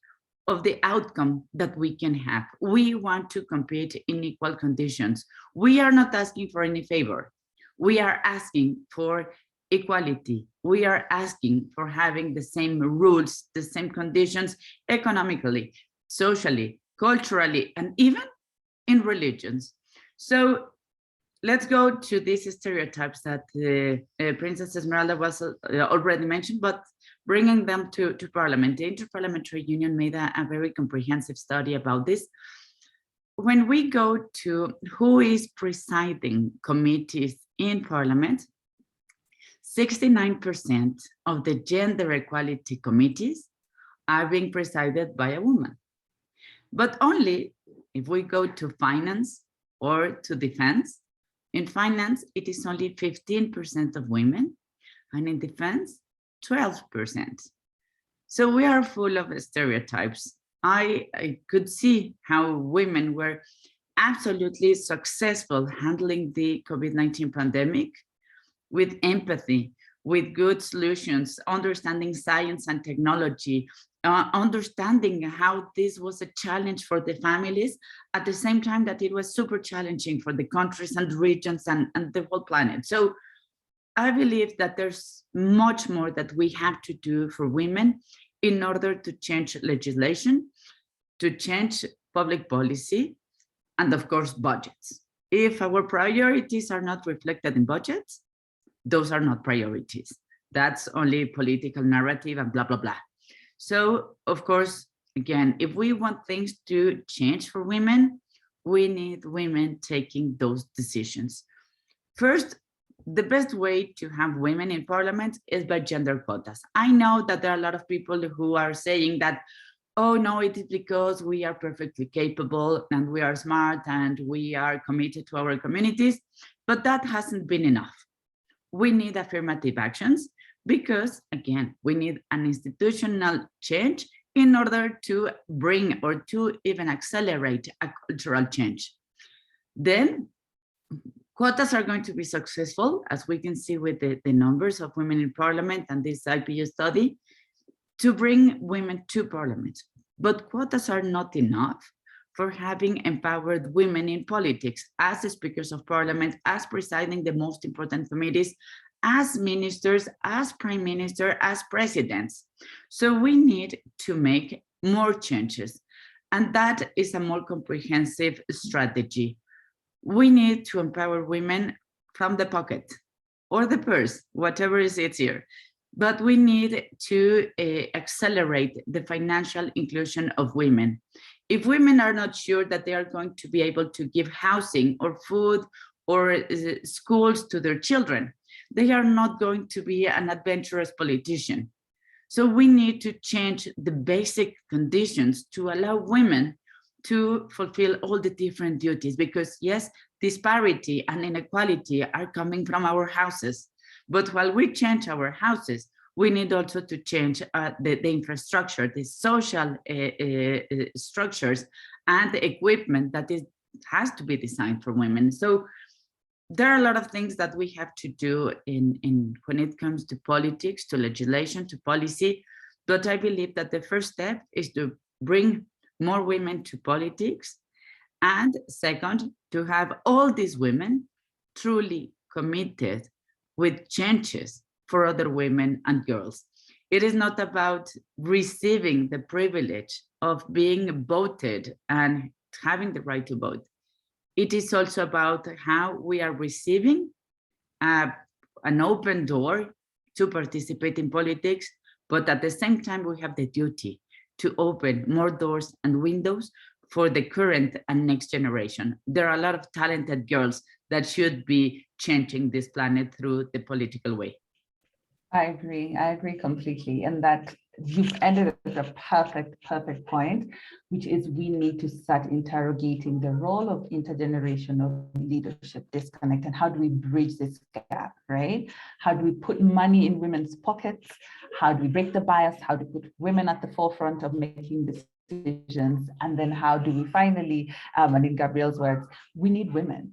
of the outcome that we can have. We want to compete in equal conditions. We are not asking for any favor. We are asking for equality. We are asking for having the same rules, the same conditions economically, socially, culturally, and even in religions. So let's go to these stereotypes that Princess Esmeralda was already mentioned, but bringing them to Parliament. The Interparliamentary Union made a very comprehensive study about this. When we go to who is presiding committees in Parliament, 69% of the gender equality committees are being presided by a woman. But only if we go to finance or to defense, in finance, it is only 15% of women, and in defense, 12%. So we are full of stereotypes. I could see how women were absolutely successful handling the COVID-19 pandemic with empathy, with good solutions, understanding science and technology, understanding how this was a challenge for the families, at the same time that it was super challenging for the countries and regions and the whole planet. So I believe that there's much more that we have to do for women in order to change legislation, to change public policy, and of course, budgets. If our priorities are not reflected in budgets, those are not priorities. That's only political narrative and blah, blah, blah. So, of course, again, if we want things to change for women, we need women taking those decisions. First, the best way to have women in parliament is by gender quotas. I know that there are a lot of people who are saying that, oh no, it is because we are perfectly capable and we are smart and we are committed to our communities, but that hasn't been enough. We need affirmative actions because, again, we need an institutional change in order to bring or to even accelerate a cultural change. Then quotas are going to be successful, as we can see with the numbers of women in parliament and this IPU study, to bring women to parliament. But quotas are not enough for having empowered women in politics as speakers of parliament, as presiding the most important committees, as ministers, as prime minister, as presidents. So we need to make more changes. And that is a more comprehensive strategy. We need to empower women from the pocket or the purse, whatever is easier. But we need to accelerate the financial inclusion of women. If women are not sure that they are going to be able to give housing or food or schools to their children, they are not going to be an adventurous politician. So we need to change the basic conditions to allow women to fulfill all the different duties, because yes, disparity and inequality are coming from our houses. But while we change our houses, we need also to change the infrastructure, the social structures and the equipment that has to be designed for women. So there are a lot of things that we have to do when it comes to politics, to legislation, to policy. But I believe that the first step is to bring more women to politics. And second, to have all these women truly committed with changes for other women and girls. It is not about receiving the privilege of being voted and having the right to vote. It is also about how we are receiving an open door to participate in politics, but at the same time, we have the duty to open more doors and windows for the current and next generation. There are a lot of talented girls that should be changing this planet through the political way. I agree completely. And that you've ended with a perfect point, which is we need to start interrogating the role of intergenerational leadership disconnect and how do we bridge this gap, right? How do we put money in women's pockets? How do we break the bias? How do we put women at the forefront of making decisions? And then how do we finally, and in Gabrielle's words, we need women,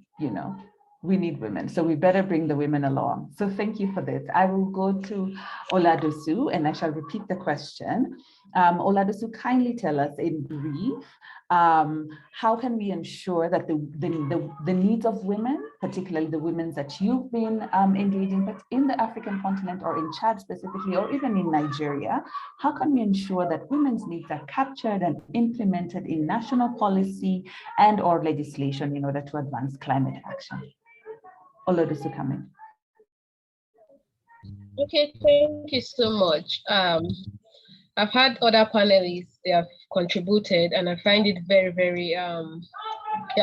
we need women. So we better bring the women along. So thank you for this. I will go to Oladosu and I shall repeat the question. Oladosu, kindly tell us in brief, how can we ensure that the needs of women, particularly the women that you've been engaging with in the African continent or in Chad specifically, or even in Nigeria, how can we ensure that women's needs are captured and implemented in national policy and or legislation in order to advance climate action? Oladosu, come in. Okay, thank you so much. I've had other panelists, they have contributed, and I find it very,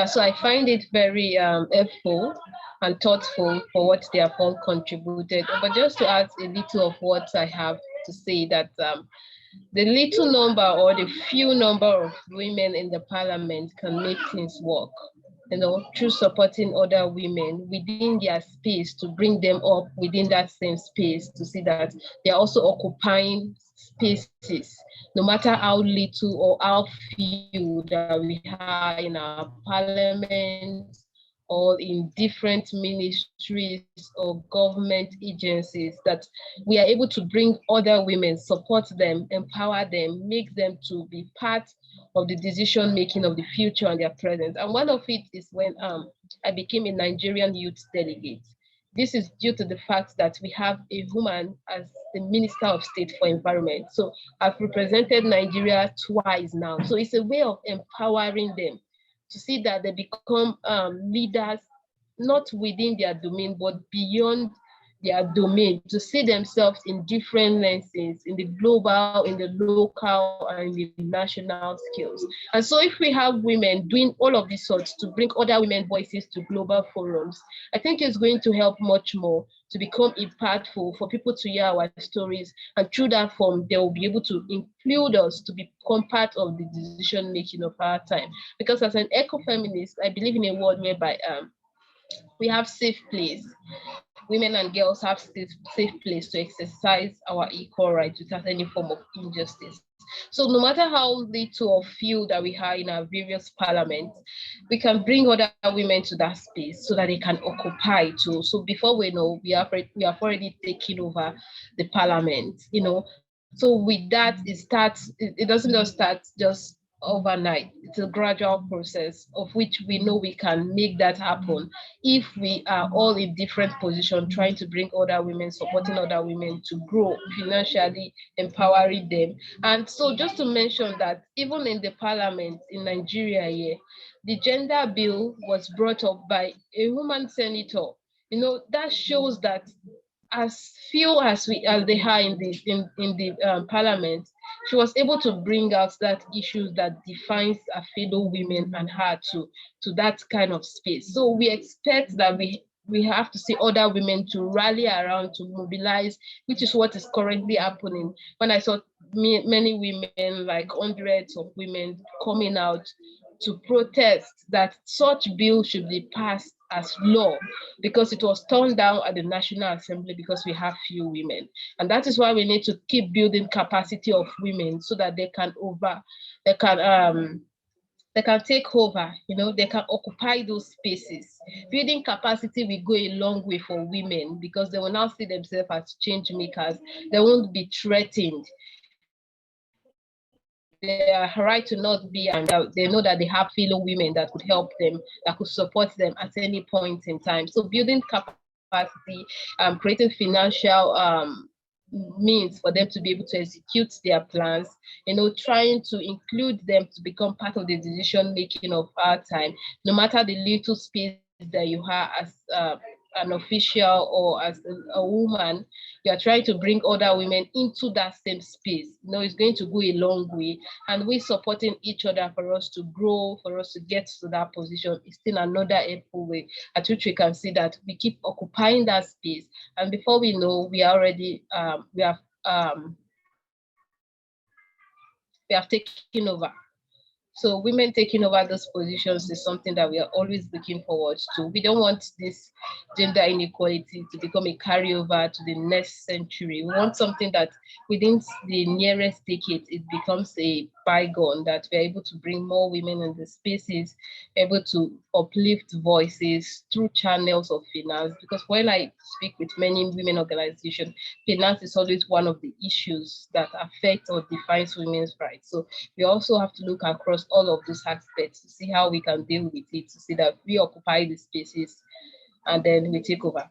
so I find it very helpful and thoughtful for what they have all contributed. But just to add a little of what I have to say, that the little number or the few number of women in the parliament can make things work, through supporting other women within their space, to bring them up within that same space, to see that they're also occupying spaces, no matter how little or how few that we have in our parliament or in different ministries or government agencies, that we are able to bring other women, support them, empower them, make them to be part of the decision making of the future and their present. And one of it is when I became a Nigerian youth delegate. This is due to the fact that we have a woman as the Minister of State for Environment. So I've represented Nigeria twice now. So it's a way of empowering them to see that they become leaders, not within their domain, but beyond their domain, to see themselves in different lenses, in the global, in the local, and in the national skills. And so if we have women doing all of these sorts to bring other women voices to global forums, I think it's going to help much more to become impactful, for people to hear our stories, and through that form, they will be able to include us to become part of the decision making of our time. Because as an eco-feminist, I believe in a world whereby we have safe place. Women and girls have safe place to exercise our equal rights without any form of injustice. So no matter how little or few that we have in our various parliaments, we can bring other women to that space so that they can occupy too. So before we know, we have already taken over the parliament, you know. So with that, it doesn't just start just overnight. It's a gradual process of which we know we can make that happen if we are all in different positions, trying to bring other women, supporting other women to grow financially, empowering them. And so just to mention that even in the parliament in Nigeria here, the gender bill was brought up by a woman senator. You know, that shows that as few as they are in the parliament, she was able to bring out that issue that defines a fellow women and her to that kind of space. So we expect that we have to see other women to rally around, to mobilize, which is what is currently happening. When I saw many women, like hundreds of women coming out to protest that such bill should be passed as law, because it was turned down at the National Assembly because we have few women. And that is why we need to keep building capacity of women so that they can take over, you know, they can occupy those spaces. Building capacity will go a long way for women, because they will now see themselves as change makers. They won't be threatened. Their right to not be, and they know that they have fellow women that could help them, that could support them at any point in time. So building capacity, creating financial means for them to be able to execute their plans, you know, trying to include them to become part of the decision making of our time, no matter the little space that you have as an official or as a woman. You are trying to bring other women into that same space. You know, it's going to go a long way, and we supporting each other for us to grow, for us to get to that position is still another helpful way at which we can see that we keep occupying that space, and before we know, we are already we have taken over. So women taking over those positions is something that we are always looking forward to. We don't want this gender inequality to become a carryover to the next century. We want something that within the nearest decade, it becomes a bygone, that we're able to bring more women in the spaces, able to uplift voices through channels of finance. Because when I speak with many women organizations, finance is always one of the issues that affect or defines women's rights. So we also have to look across all of those aspects to see how we can deal with it, to see that we occupy the spaces and then we take over.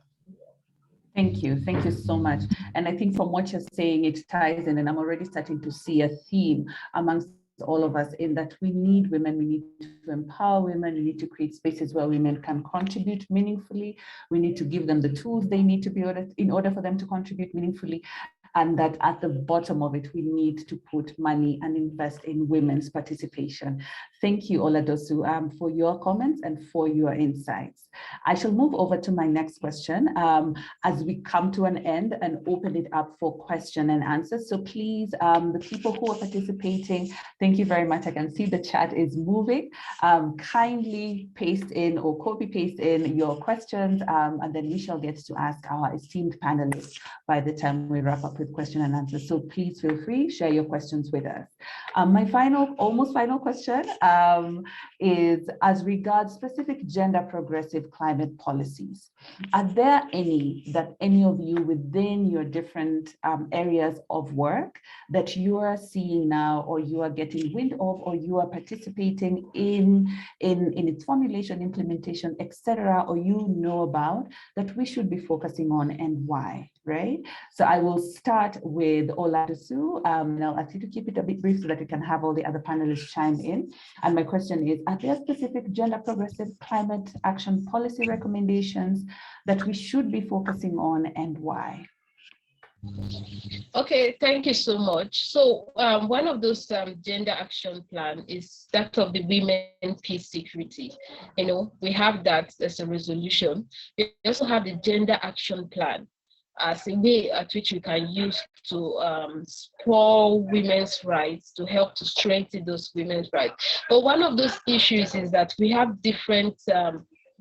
Thank you so much. And I think from what you're saying, it ties in, and I'm already starting to see a theme amongst all of us, in that we need women, we need to empower women, we need to create spaces where women can contribute meaningfully, we need to give them the tools they need to be in order for them to contribute meaningfully. And that at the bottom of it, we need to put money and invest in women's participation. Thank you, Oladosu, for your comments and for your insights. I shall move over to my next question as we come to an end and open it up for question and answers. So please, the people who are participating, thank you very much. I can see the chat is moving. Kindly paste in or copy paste in your questions, and then we shall get to ask our esteemed panelists by the time we wrap up with question and answer. So please feel free, share your questions with us. My almost final question is as regards specific gender progressive climate policies. Are there any of you within your different areas of work that you are seeing now, or you are getting wind of, or you are participating in its formulation, implementation, etc., or you know about, that we should be focusing on, and why? right? So I will start with Oladusu, and I'll ask you to keep it a bit brief so that we can have all the other panelists chime in. And my question is, are there specific gender progressive climate action policy recommendations that we should be focusing on, and why? Okay, thank you so much. So one of those gender action plan is that of the women, peace, security. You know, we have that as a resolution. We also have the gender action plan as a way at which we can use to support women's rights, to help to strengthen those women's rights. But one of those issues is that we have different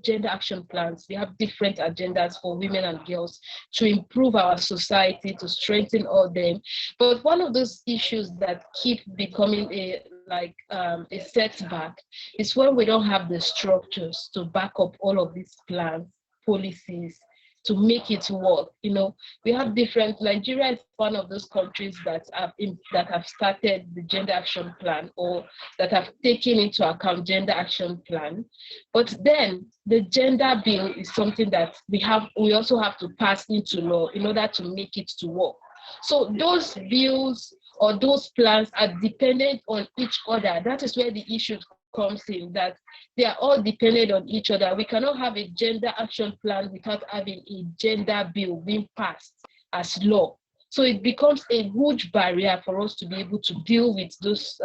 gender action plans. We have different agendas for women and girls to improve our society, to strengthen all them. But one of those issues that keep becoming a setback is when we don't have the structures to back up all of these plans, policies, to make it work. You know, we have different. Nigeria is one of those countries that have started the gender action plan, or that have taken into account gender action plan. But then the gender bill is something that we also have to pass into law in order to make it to work. So those bills or those plans are dependent on each other. That is where the issue comes in, that they are all dependent on each other. We cannot have a gender action plan without having a gender bill being passed as law. So it becomes a huge barrier for us to be able to deal with those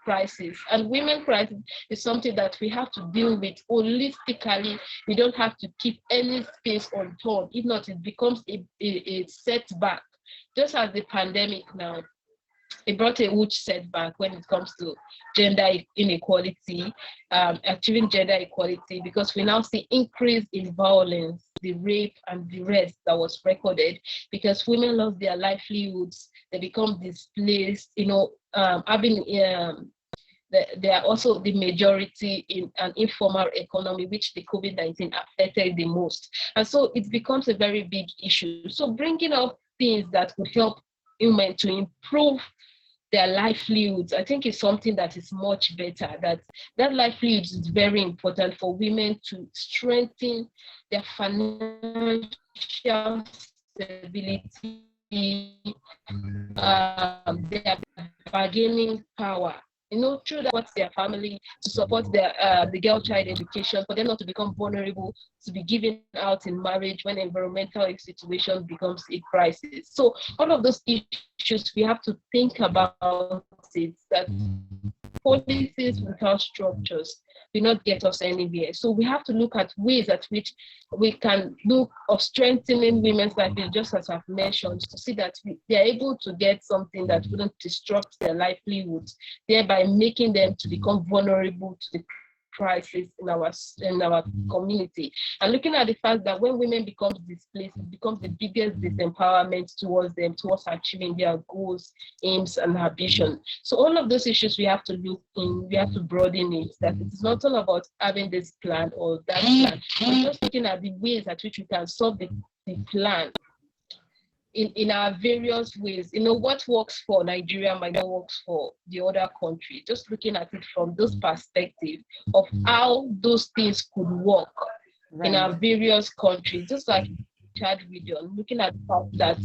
crises. And women crisis is something that we have to deal with holistically. We don't have to keep any space unturned. If not, it becomes a setback. Just as the pandemic now, it brought a huge setback when it comes to gender inequality, achieving gender equality, because we now see increase in violence, the rape and the rest that was recorded, because women lost their livelihoods, they become displaced, you know, they are also the majority in an informal economy, which the COVID-19 affected the most. And so it becomes a very big issue. So bringing up things that would help women to improve their livelihoods, I think is something that is much better. That livelihood is very important for women to strengthen their financial stability, their bargaining power. You know, through that, what's their family, to support the girl child education, for them not to become vulnerable, to be given out in marriage when environmental situation becomes a crisis. So all of those issues, we have to think about it, that policies without structures will not get us anywhere. So we have to look at ways at which we can look of strengthening women's livelihood, just as I've mentioned, to see that they are able to get something that wouldn't disrupt their livelihoods, thereby making them to become vulnerable to the crisis in our community. And looking at the fact that when women become displaced, it becomes the biggest disempowerment towards them, towards achieving their goals, aims, and ambition. So all of those issues we have to look in, we have to broaden it, that it's not all about having this plan or that plan, but just looking at the ways at which we can solve the plan in our various ways. You know, what works for Nigeria might not work for the other country. Just looking at it from those perspectives of how those things could work in our various countries, just like Chad region, looking at the fact that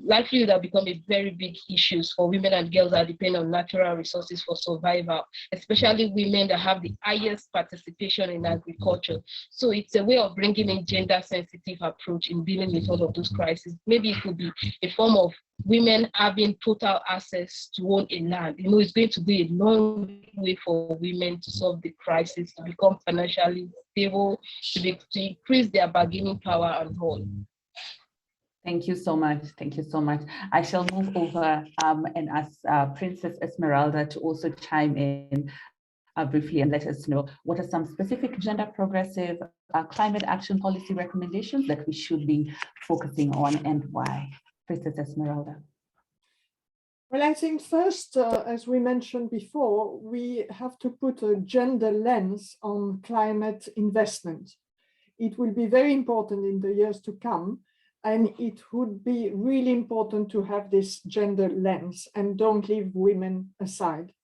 livelihood have become a very big issue for women and girls that depend on natural resources for survival, especially women that have the highest participation in agriculture. So it's a way of bringing in gender-sensitive approach in dealing with all of those crises. Maybe it could be a form of women having total access to own a land. You know, it's going to be a long way for women to solve the crisis, to become financially stable, to increase their bargaining power and all. Thank you so much. Thank you so much. I shall move over and ask Princess Esmeralda to also chime in briefly and let us know what are some specific gender progressive climate action policy recommendations that we should be focusing on and why. Princess Esmeralda. Well, I think first, as we mentioned before, we have to put a gender lens on climate investment. It will be very important in the years to come, and it would be really important to have this gender lens and don't leave women aside.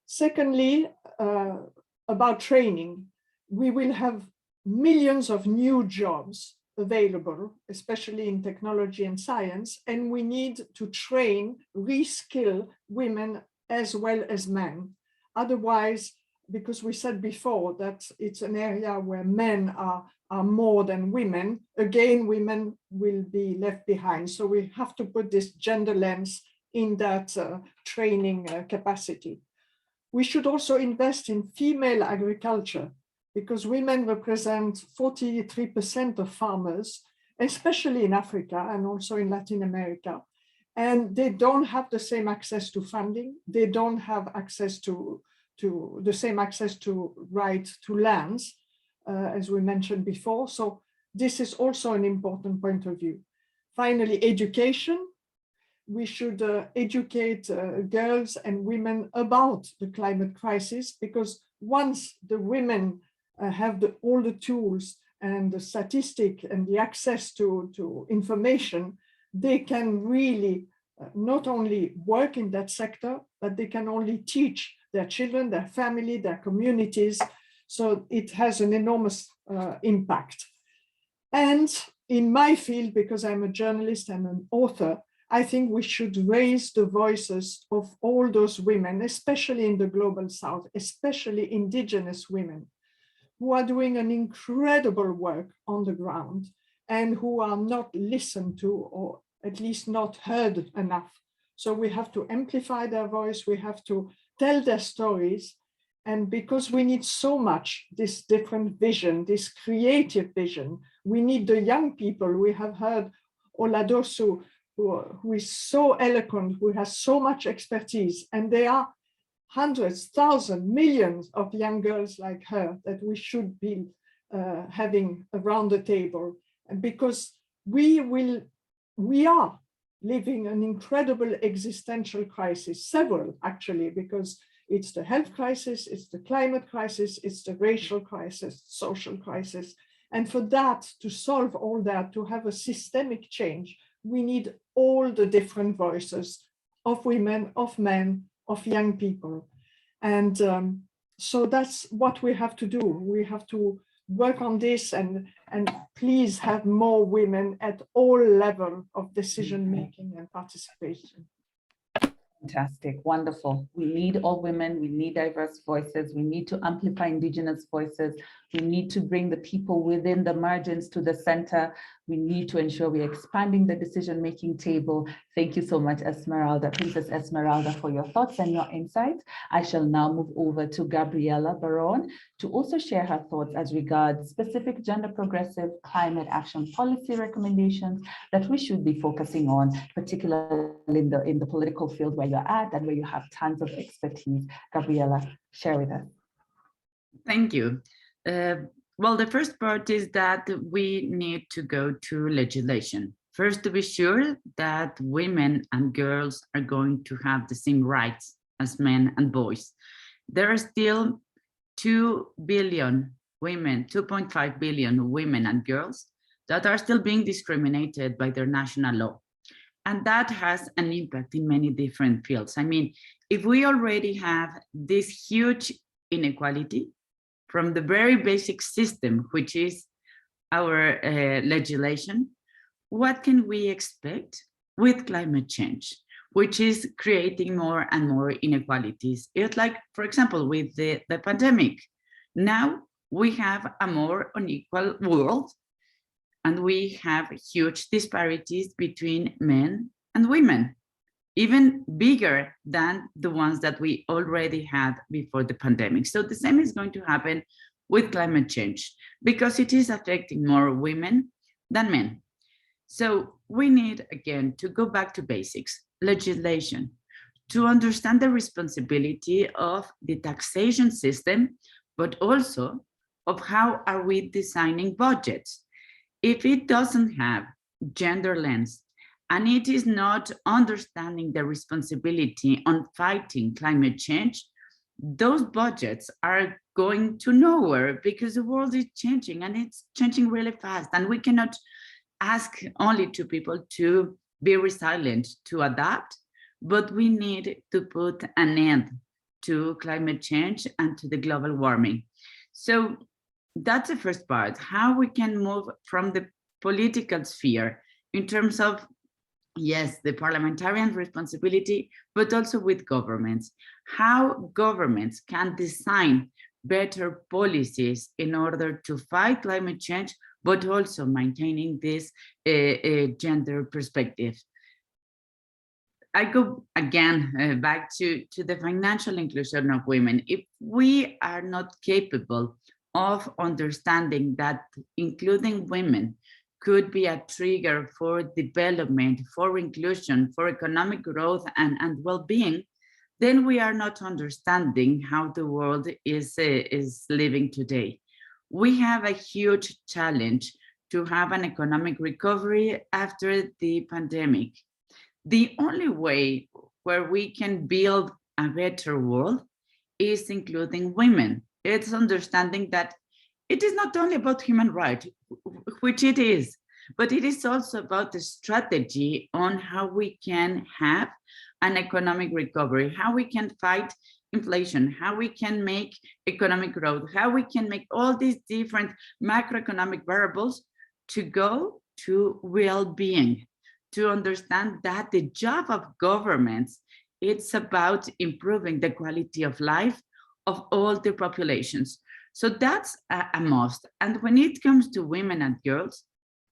Secondly, about training, we will have millions of new jobs available, especially in technology and science, and we need to train, reskill women as well as men. Otherwise, because we said before that it's an area where men are more than women, again, women will be left behind. So we have to put this gender lens in that training capacity. We should also invest in female agriculture, because women represent 43% of farmers, especially in Africa and also in Latin America. And they don't have the same access to funding. They don't have access to the same access to right to lands, as we mentioned before. So this is also an important point of view. Finally, education. We should educate girls and women about the climate crisis, because once the women have all the tools and the statistic and the access to information, they can really not only work in that sector, but they can only teach their children, their family, their communities. So it has an enormous impact. And in my field, because I'm a journalist and an author, I think we should raise the voices of all those women, especially in the global south, especially indigenous women, who are doing an incredible work on the ground and who are not listened to, or at least not heard enough. So we have to amplify their voice, we have to tell their stories. And because we need so much this different vision, this creative vision, we need the young people. We have heard Oladosu, who is so eloquent, who has so much expertise, and there are hundreds, thousands, millions of young girls like her that we should be having around the table. And because we are living an incredible existential crisis, several actually, because it's the health crisis, it's the climate crisis, it's the racial crisis, social crisis. And for that, to solve all that, to have a systemic change, we need all the different voices of women, of men, of young people. And so that's what we have to do. We have to work on this and please have more women at all levels of decision-making and participation. Fantastic, wonderful. We need all women, we need diverse voices, we need to amplify indigenous voices, we need to bring the people within the margins to the center, we need to ensure we're expanding the decision-making table. Thank you so much, Esmeralda, Princess Esmeralda, for your thoughts and your insights. I shall now move over to Gabriela Baron to also share her thoughts as regards specific gender progressive climate action policy recommendations that we should be focusing on, particularly in the political field where you're at and where you have tons of expertise. Gabriela, share with us. Thank you. Well, the first part is that we need to go to legislation. First, to be sure that women and girls are going to have the same rights as men and boys. There are still 2 billion women, 2.5 billion women and girls that are still being discriminated by their national law. And that has an impact in many different fields. I mean, if we already have this huge inequality from the very basic system, which is our legislation, what can we expect with climate change, which is creating more and more inequalities? It's like, for example, with the pandemic. Now we have a more unequal world, and we have huge disparities between men and women, even bigger than the ones that we already had before the pandemic. So the same is going to happen with climate change, because it is affecting more women than men. So we need, again, to go back to basics, legislation, to understand the responsibility of the taxation system, but also of how are we designing budgets. If it doesn't have gender lens, and it is not understanding the responsibility on fighting climate change, those budgets are going to nowhere, because the world is changing, and it's changing really fast. And we cannot ask only to people to be resilient, to adapt, but we need to put an end to climate change and to the global warming. So that's the first part, how we can move from the political sphere, in terms of, yes, the parliamentarian responsibility, but also with governments, how governments can design better policies in order to fight climate change, but also maintaining this gender perspective. I go again back to the financial inclusion of women. If we are not capable of understanding that including women could be a trigger for development, for inclusion, for economic growth and well-being, then we are not understanding how the world is living today. We have a huge challenge to have an economic recovery after the pandemic. The only way where we can build a better world is including women. It's understanding that it is not only about human rights, which it is, but it is also about the strategy on how we can have an economic recovery, how we can fight inflation, how we can make economic growth, how we can make all these different macroeconomic variables to go to well-being, to understand that the job of governments, it's about improving the quality of life of all the populations. So that's a must. And when it comes to women and girls,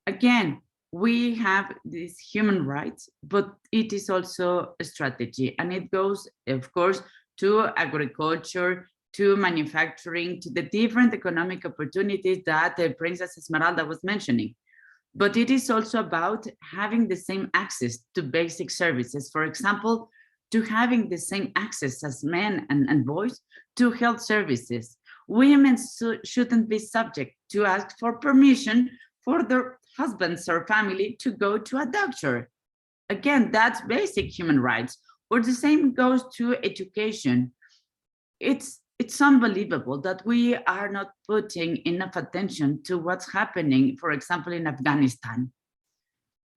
again, we have these human rights, but it is also a strategy. And it goes, of course, to agriculture, to manufacturing, to the different economic opportunities that Princess Esmeralda was mentioning. But it is also about having the same access to basic services. For example, to having the same access as men and boys to health services. Women shouldn't be subject to ask for permission for their husbands or family to go to a doctor. Again, that's basic human rights. Or the same goes to education. It's unbelievable that we are not putting enough attention to what's happening, for example, in Afghanistan.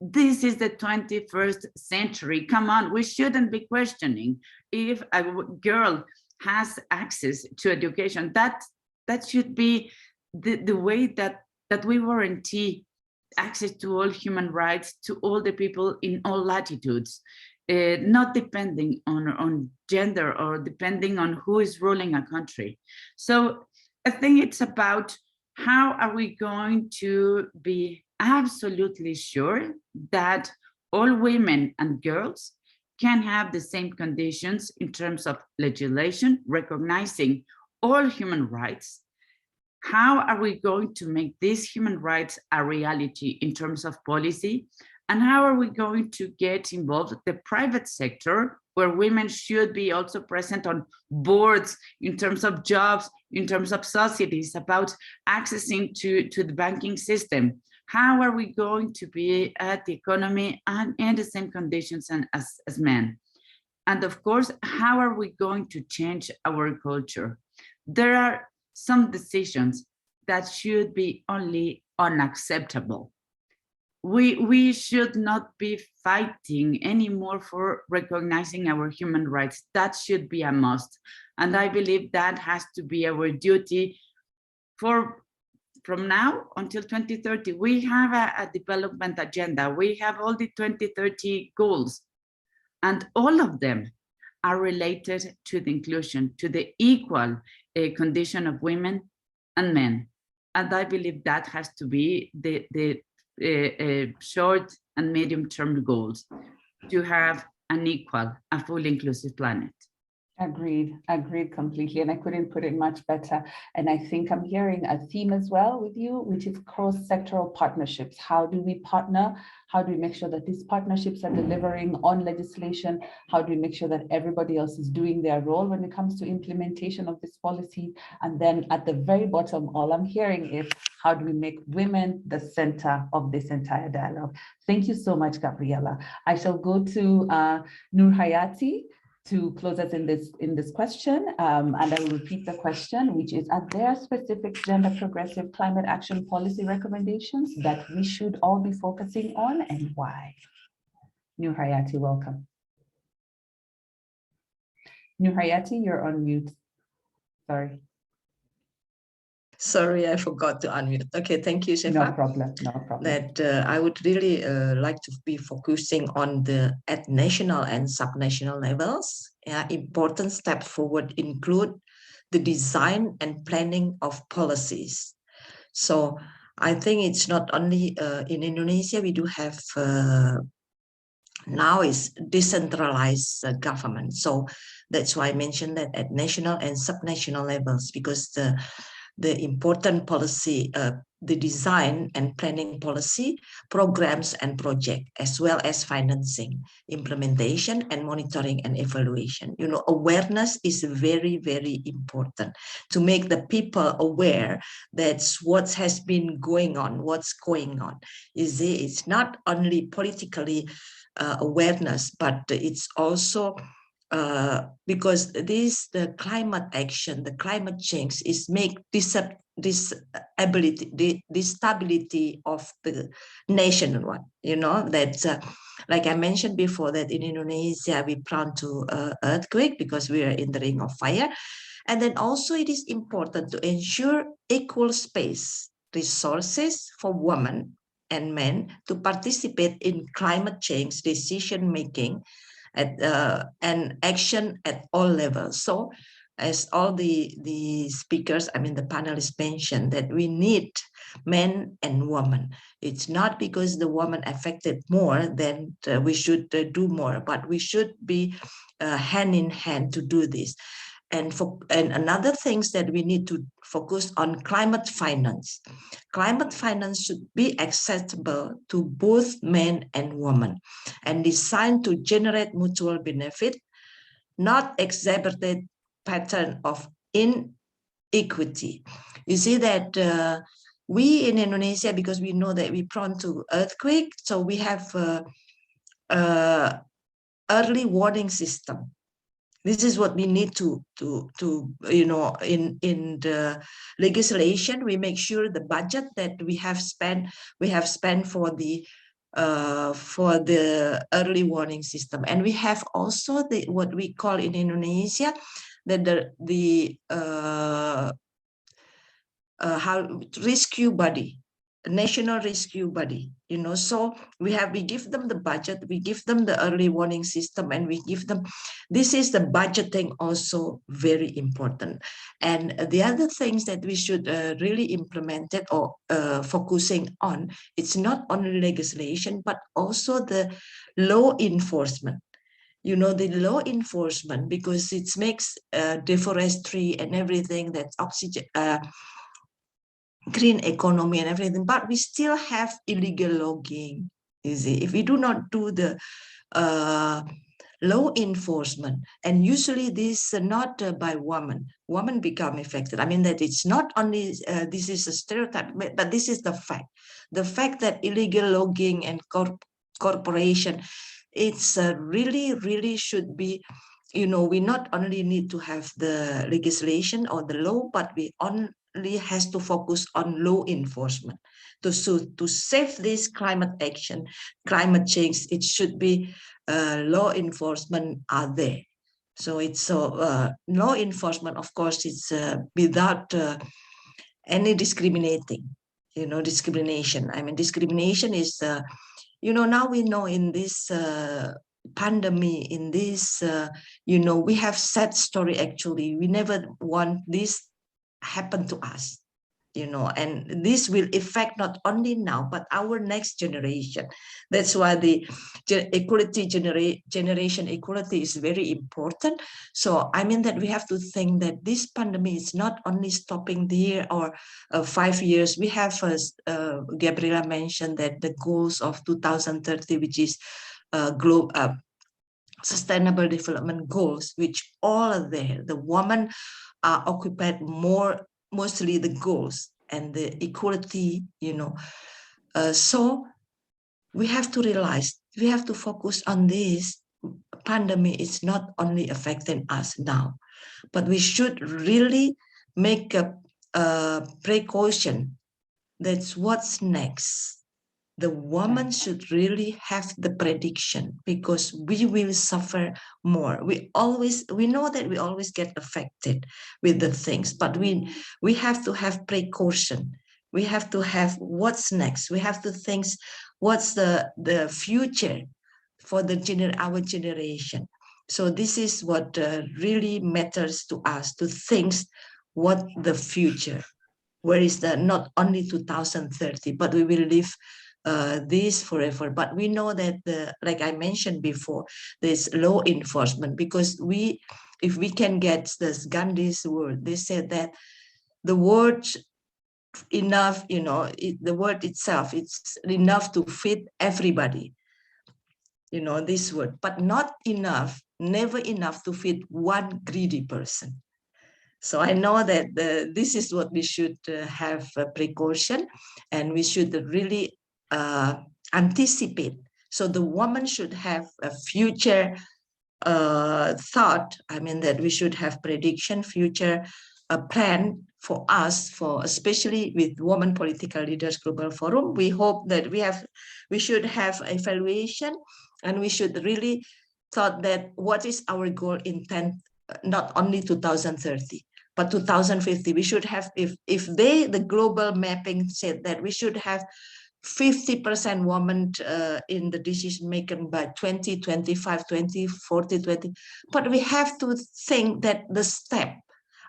This is the 21st century. Come on, we shouldn't be questioning if a girl has access to education. That should be the way that we guarantee access to all human rights to all the people in all latitudes. Not depending on gender or depending on who is ruling a country. So I think it's about how are we going to be absolutely sure that all women and girls can have the same conditions in terms of legislation, recognizing all human rights. How are we going to make these human rights a reality in terms of policy? And how are we going to get involved with the private sector, where women should be also present on boards in terms of jobs, in terms of subsidies, about accessing to the banking system? How are we going to be at the economy and in the same conditions as men? And of course, how are we going to change our culture? There are some decisions that should be only unacceptable. We should not be fighting anymore for recognizing our human rights. That should be a must. And I believe that has to be our duty from now until 2030. We have a development agenda. We have all the 2030 goals, and all of them are related to the inclusion, to the equal condition of women and men. And I believe that has to be the short and medium-term goals, to have an equal, a fully inclusive planet. Agreed completely. And I couldn't put it much better. And I think I'm hearing a theme as well with you, which is cross-sectoral partnerships. How do we partner? How do we make sure that these partnerships are delivering on legislation? How do we make sure that everybody else is doing their role when it comes to implementation of this policy? And then at the very bottom, all I'm hearing is, how do we make women the center of this entire dialogue? Thank you so much, Gabriela. I shall go to Nur Hayati to close us in this question, and I will repeat the question, which is, are there specific gender progressive climate action policy recommendations that we should all be focusing on, and why? Nur Hayati, welcome. Nur Hayati, you're on mute. Sorry. Sorry, I forgot to unmute. Okay, thank you, No Shefa. problem, no problem. That I would really like to be focusing on the at national and subnational levels. Important steps forward include the design and planning of policies. So I think it's not only in Indonesia, we do have now is decentralized government. So that's why I mentioned that at national and subnational levels, because the important policy, the design and planning policy, programs and project, as well as financing, implementation and monitoring and evaluation. You know, awareness is very, very important to make the people aware that's what has been going on, what's going on. You see, it's not only politically awareness, but it's also because the climate action, the climate change is make this stability of the nation one. You know, that like I mentioned before, that in Indonesia we prone to earthquake because we are in the ring of fire. And then also it is important to ensure equal space, resources for women and men to participate in climate change decision making and action at all levels. So as all the speakers, I mean the panelists mentioned, that we need men and women. It's not because the woman affected more than we should do more, but we should be hand in hand to do this. And another things that we need to focus on climate finance. Climate finance should be accessible to both men and women and designed to generate mutual benefit, not exacerbate pattern of inequity. You see that we in Indonesia, because we know that we're prone to earthquake, so we have early warning system. This is what we need to you know, in the legislation, we make sure the budget that we have spent for the early warning system. And we have also the what we call in Indonesia that the rescue body, national rescue body, you know. So we give them the budget, we give them the early warning system, and we give them, this is the budgeting also very important. And the other things that we should really implement it or focusing on, it's not only legislation, but also the law enforcement. You know, the law enforcement, because it makes deforestry and everything, that's oxygen, green economy and everything, but we still have illegal logging. You see, if we do not do the law enforcement, and usually this not by women become affected. I mean that it's not only this is a stereotype, but this is the fact that illegal logging and corporation, it's really should be, you know, we not only need to have the legislation or the law, but we only has to focus on law enforcement to save this climate action, climate change. It should be law enforcement are there. So it's law enforcement, of course, it's without any discriminating, you know, discrimination. I mean, discrimination is, you know, now we know in this pandemic, in this, you know, we have sad story actually. We never want this happen to us, you know, and this will affect not only now, but our next generation. That's why the equality, generation equality is very important. So I mean that we have to think that this pandemic is not only stopping there or 5 years. We have, Gabriela mentioned that the goals of 2030, which is global sustainable development goals, which all are there. The women are occupied mostly the goals and the equality, you know. So we have to realize, we have to focus on this. Pandemic is not only affecting us now, but we should really make a precaution. That's what's next. the woman should really have the prediction, because we will suffer more. We know that we always get affected with the things, but we have to have precaution. We have to have what's next. We have to think what's the future for our generation. So this is what really matters to us, to think what the future, where is the not only 2030, but we will live this forever. But we know that, like I mentioned before, there's law enforcement, because if we can get this Gandhi's word, they said that the word enough, the word itself, it's enough to feed everybody, this word, but not enough, never enough to feed one greedy person. So I know that this is what we should have precaution, and we should really anticipate. So the woman should have a future thought. I mean, that we should have prediction, future plan for us, especially with Women Political Leaders Global Forum. We hope that we should have evaluation, and we should really thought that what is our goal in not only 2030. But 2050, we should have, if the global mapping said that we should have 50% women in the decision making by 2025, 2040, 20. But we have to think that the step,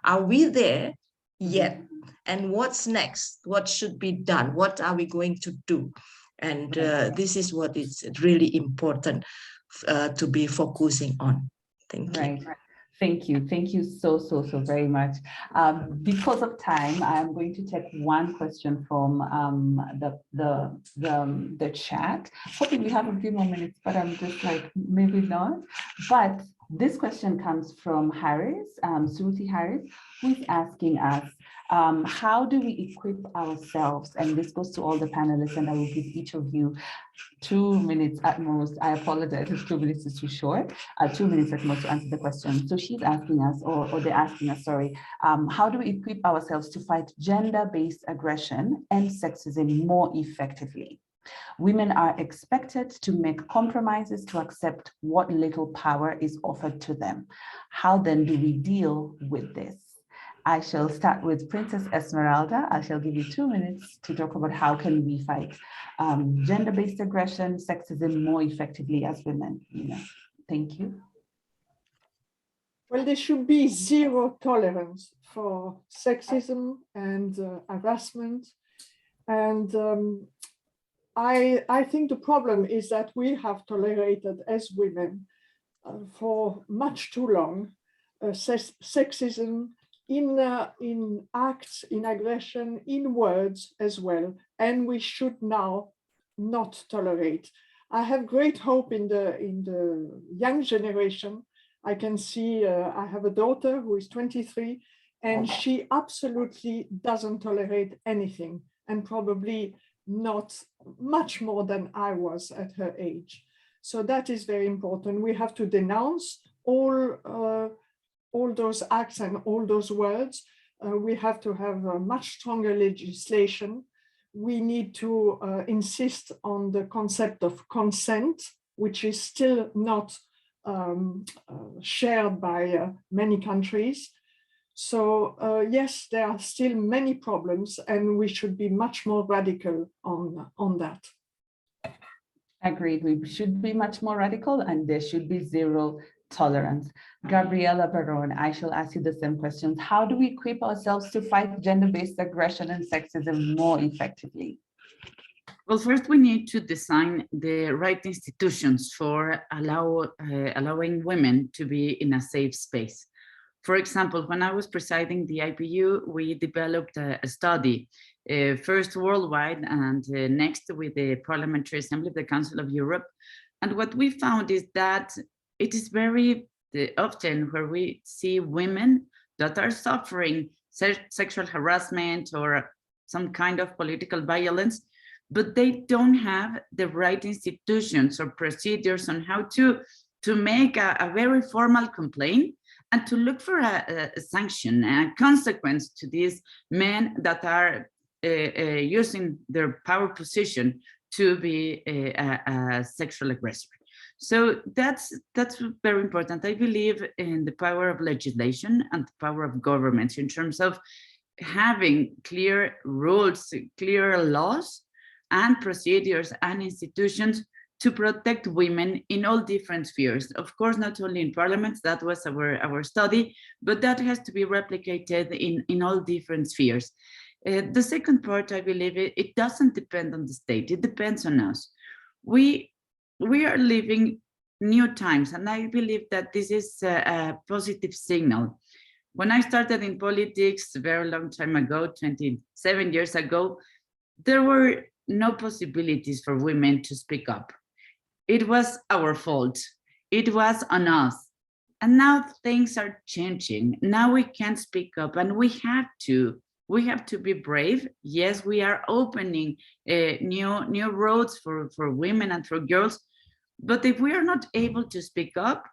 are we there yet? And what's next? What should be done? What are we going to do? And this is what is really important to be focusing on. Thank you. Right. Thank you. Thank you so very much. Because of time, I'm going to take one question from the chat. Hoping we have a few more minutes, but I'm just like, maybe not. But this question comes from Harris, Suruthi Harris, who's asking us, how do we equip ourselves? And this goes to all the panelists, and I will give each of you 2 minutes at most. I apologize if 2 minutes is too short. 2 minutes at most to answer the question. So she's asking us, or they're asking us, sorry, how do we equip ourselves to fight gender-based aggression and sexism more effectively? Women are expected to make compromises to accept what little power is offered to them. How then do we deal with this? I shall start with Princess Esmeralda. I shall give you 2 minutes to talk about how can we fight gender-based aggression, sexism more effectively as women. Thank you. Well, there should be zero tolerance for sexism and harassment. And I think the problem is that we have tolerated as women for much too long sexism in acts, in aggression, in words as well, and we should now not tolerate. I have great hope in the young generation. I can see, I have a daughter who is 23, and she absolutely doesn't tolerate anything, and probably not much more than I was at her age. So that is very important. We have to denounce all those acts and all those words. We have to have a much stronger legislation. We need to insist on the concept of consent, which is still not shared by many countries. So yes, there are still many problems, and we should be much more radical on that. Agreed. We should be much more radical, and there should be zero tolerance. Gabriela Baron, I shall ask you the same questions. How do we equip ourselves to fight gender-based aggression and sexism more effectively? Well, first we need to design the right institutions for allowing women to be in a safe space. For example, when I was presiding the IPU, we developed a study, first worldwide and next with the Parliamentary Assembly of the Council of Europe. And what we found is that it is very often where we see women that are suffering sexual harassment or some kind of political violence, but they don't have the right institutions or procedures on how to make a very formal complaint and to look for a sanction, a consequence to these men that are using their power position to be a sexual aggressor. So that's very important. I believe in the power of legislation and the power of governments in terms of having clear rules, clear laws and procedures and institutions to protect women in all different spheres. Of course, not only in parliaments, that was our study, but that has to be replicated in all different spheres. The second part, I believe, it doesn't depend on the state, it depends on us. We are living new times, and I believe that this is a positive signal. When I started in politics a very long time ago, 27 years ago, there were no possibilities for women to speak up. It was our fault. It was on us. And now things are changing. Now we can speak up, and we have to. We have to be brave. Yes, we are opening new roads for women and for girls. But if we are not able to speak up,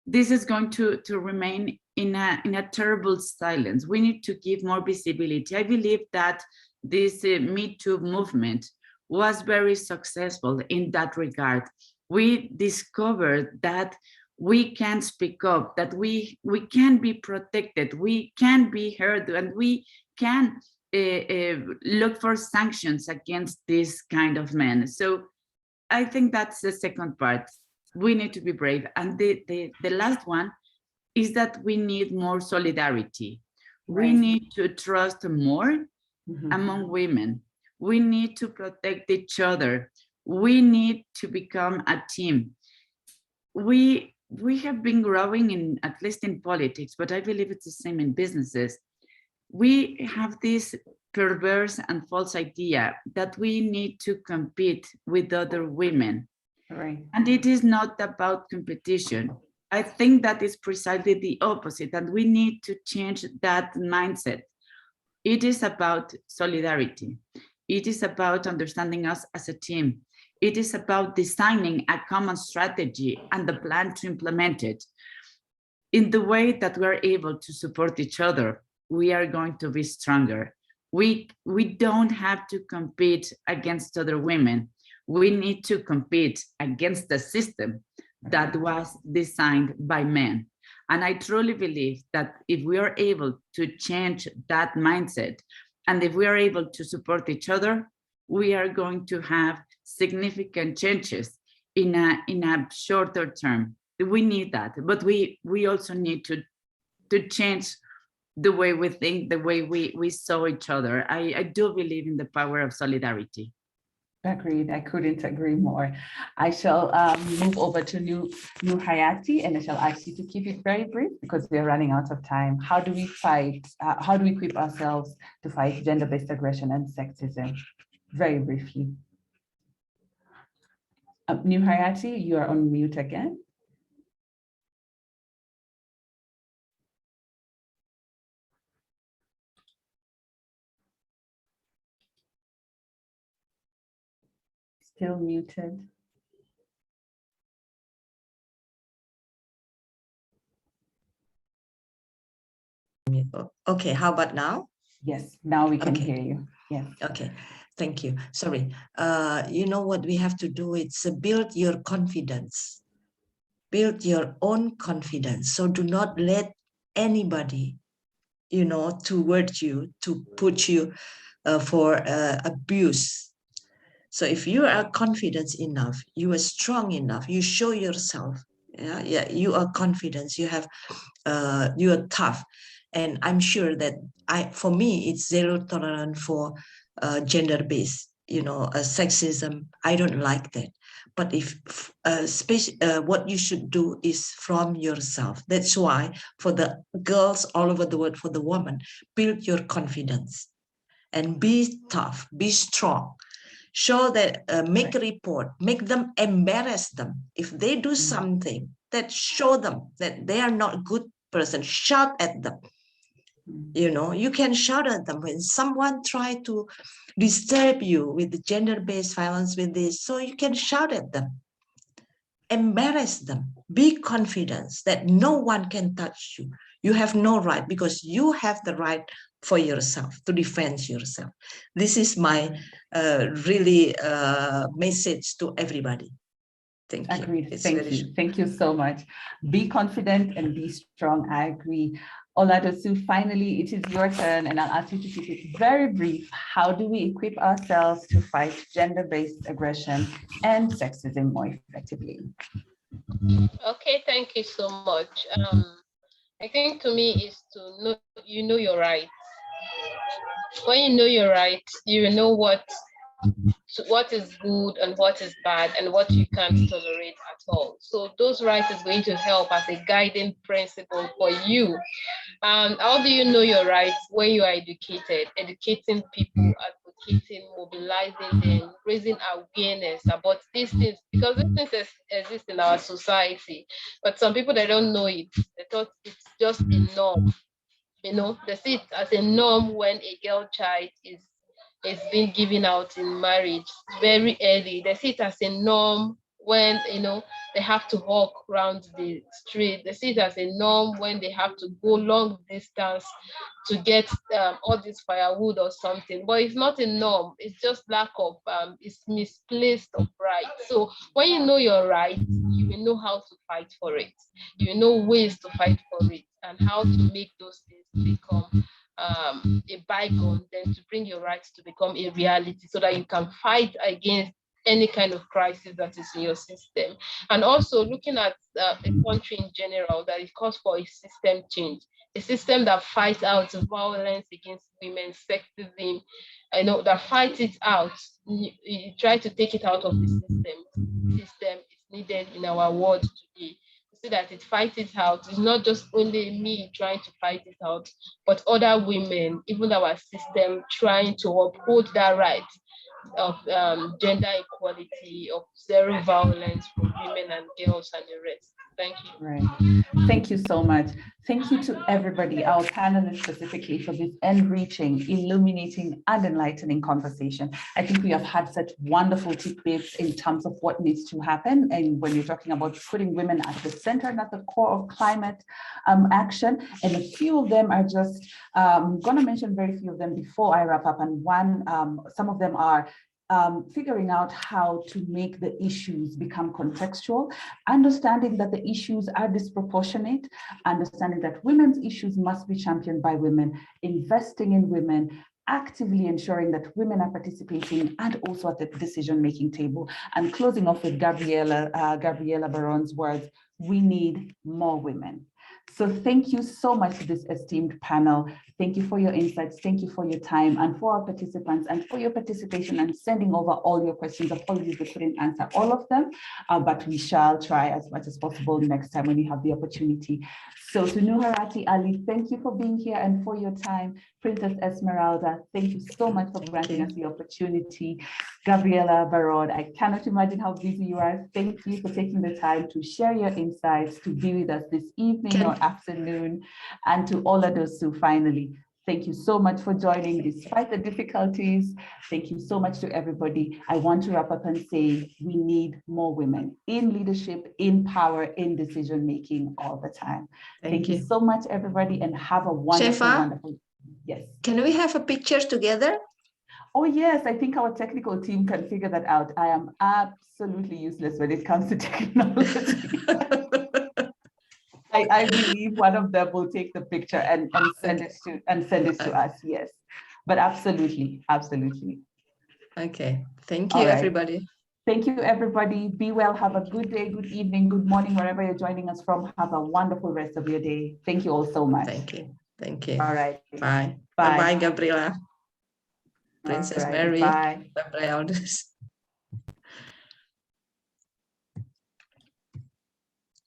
this is going to remain in a terrible silence. We need to give more visibility. I believe that this Me Too movement was very successful in that regard. We discovered that we can speak up, that we can be protected, we can be heard, and we can look for sanctions against this kind of men. So I think that's the second part. We need to be brave. And the last one is that we need more solidarity. Right. We need to trust more among women. We need to protect each other. We need to become a team. We have been growing at least in politics, but I believe it's the same in businesses. We have this perverse and false idea that we need to compete with other women. Right. And it is not about competition. I think that is precisely the opposite, and we need to change that mindset. It is about solidarity. It is about understanding us as a team. It is about designing a common strategy and the plan to implement it. In the way that we're able to support each other, we are going to be stronger. We don't have to compete against other women. We need to compete against the system that was designed by men. And I truly believe that if we are able to change that mindset, and if we are able to support each other, we are going to have significant changes in a shorter term. We need that, but we also need to change the way we think, the way we saw each other. I do believe in the power of solidarity. Agreed. I couldn't agree more. I shall move over to New Hayati, and I shall ask you to keep it very brief because we're running out of time. How do we fight? How do we equip ourselves to fight gender-based aggression and sexism? Very briefly. New Hayati, you are on mute again. Still muted. Okay, how about now? Yes, now we can Okay. hear you. Yes. Okay, thank you. Sorry. You know what we have to do? It's build your confidence. Build your own confidence. So do not let anybody, toward you, to put you for abuse. So if you are confident enough, you are strong enough, you show yourself, you are confident, you are tough. And I'm sure that for me, it's zero tolerance for gender-based, sexism. I don't like that. But what you should do is from yourself. That's why for the girls all over the world, for the woman, build your confidence and be tough, be strong. Show that, make a report, make them, embarrass them. If they do something, that show them that they are not a good person, shout at them. You can shout at them when someone try to disturb you with the gender-based violence with this, so you can shout at them, embarrass them, be confident that no one can touch you. You have no right, because you have the right for yourself, to defend yourself. This is my really message to everybody. Thank you. Agreed. It's Thank you. Thank you so much. Be confident and be strong. I agree. Oladosu, finally, it is your turn, and I'll ask you to keep it very brief. How do we equip ourselves to fight gender-based aggression and sexism more effectively? Okay, thank you so much. I think to me is to know your rights. When you know your rights, you know what is good and what is bad and what you can't tolerate at all. So those rights is going to help as a guiding principle for you. How do you know your rights? When you are educated, educating people, advocating, mobilizing them, raising awareness about these things, because these things exist in our society, but some people, they don't know it. They thought it's just a norm. You know, they see it as a norm when a girl child is being given out in marriage very early. They see it as a norm when, you know, they have to walk around the street. They see it as a norm when they have to go long distance to get all this firewood or something. But it's not a norm. It's just lack of, it's misplaced of rights. So when you know your rights, you will know how to fight for it. You will know ways to fight for it and how to make those things become a bygone, then to bring your rights to become a reality so that you can fight against any kind of crisis that is in your system. And also looking at a country in general, that it calls for a system change, a system that fights out violence against women, sexism, I know, that fights it out. You try to take it out of the system. System is needed in our world today. See that it fights it out. It's not just only me trying to fight it out, but other women, even our system, trying to uphold that right of gender equality, of zero violence for women and girls and the rest. Thank you. Right. Thank you so much. Thank you to everybody, our panelists specifically, for this enriching, illuminating, and enlightening conversation. I think we have had such wonderful tidbits in terms of what needs to happen. And when you're talking about putting women at the center and at the core of climate action, and a few of them are just, I'm going to mention very few of them before I wrap up. And one, some of them are figuring out how to make the issues become contextual, understanding that the issues are disproportionate, understanding that women's issues must be championed by women, investing in women, actively ensuring that women are participating and also at the decision-making table. And closing off with Gabriela Baron's words, we need more women. So thank you so much to this esteemed panel. Thank you for your insights. Thank you for your time, and for our participants and for your participation and sending over all your questions. Apologies we couldn't answer all of them, but we shall try as much as possible next time when we have the opportunity. So to Nuharati Ali, thank you for being here and for your time. Princess Esmeralda, thank you so much for granting us the opportunity. Gabriela Barod, I cannot imagine how busy you are. Thank you for taking the time to share your insights, to be with us this evening or afternoon. And to Oladosu, finally, thank you so much for joining despite the difficulties. Thank you so much to everybody. I want to wrap up and say we need more women in leadership, in power, in decision-making all the time. Thank you so much, everybody, and have a wonderful, wonderful. Yes. Can we have a picture together? Oh, yes, I think our technical team can figure that out. I am absolutely useless when it comes to technology. I believe one of them will take the picture and send it to us. Yes, but absolutely, absolutely. Okay, thank you, everybody. Thank you, everybody. Be well. Have a good day, good evening, good morning, wherever you're joining us from. Have a wonderful rest of your day. Thank you all so much. Thank you. Thank you. All right. Bye. Bye. Bye, Gabriela. Princess Mary. Bye. Bye, Aldous.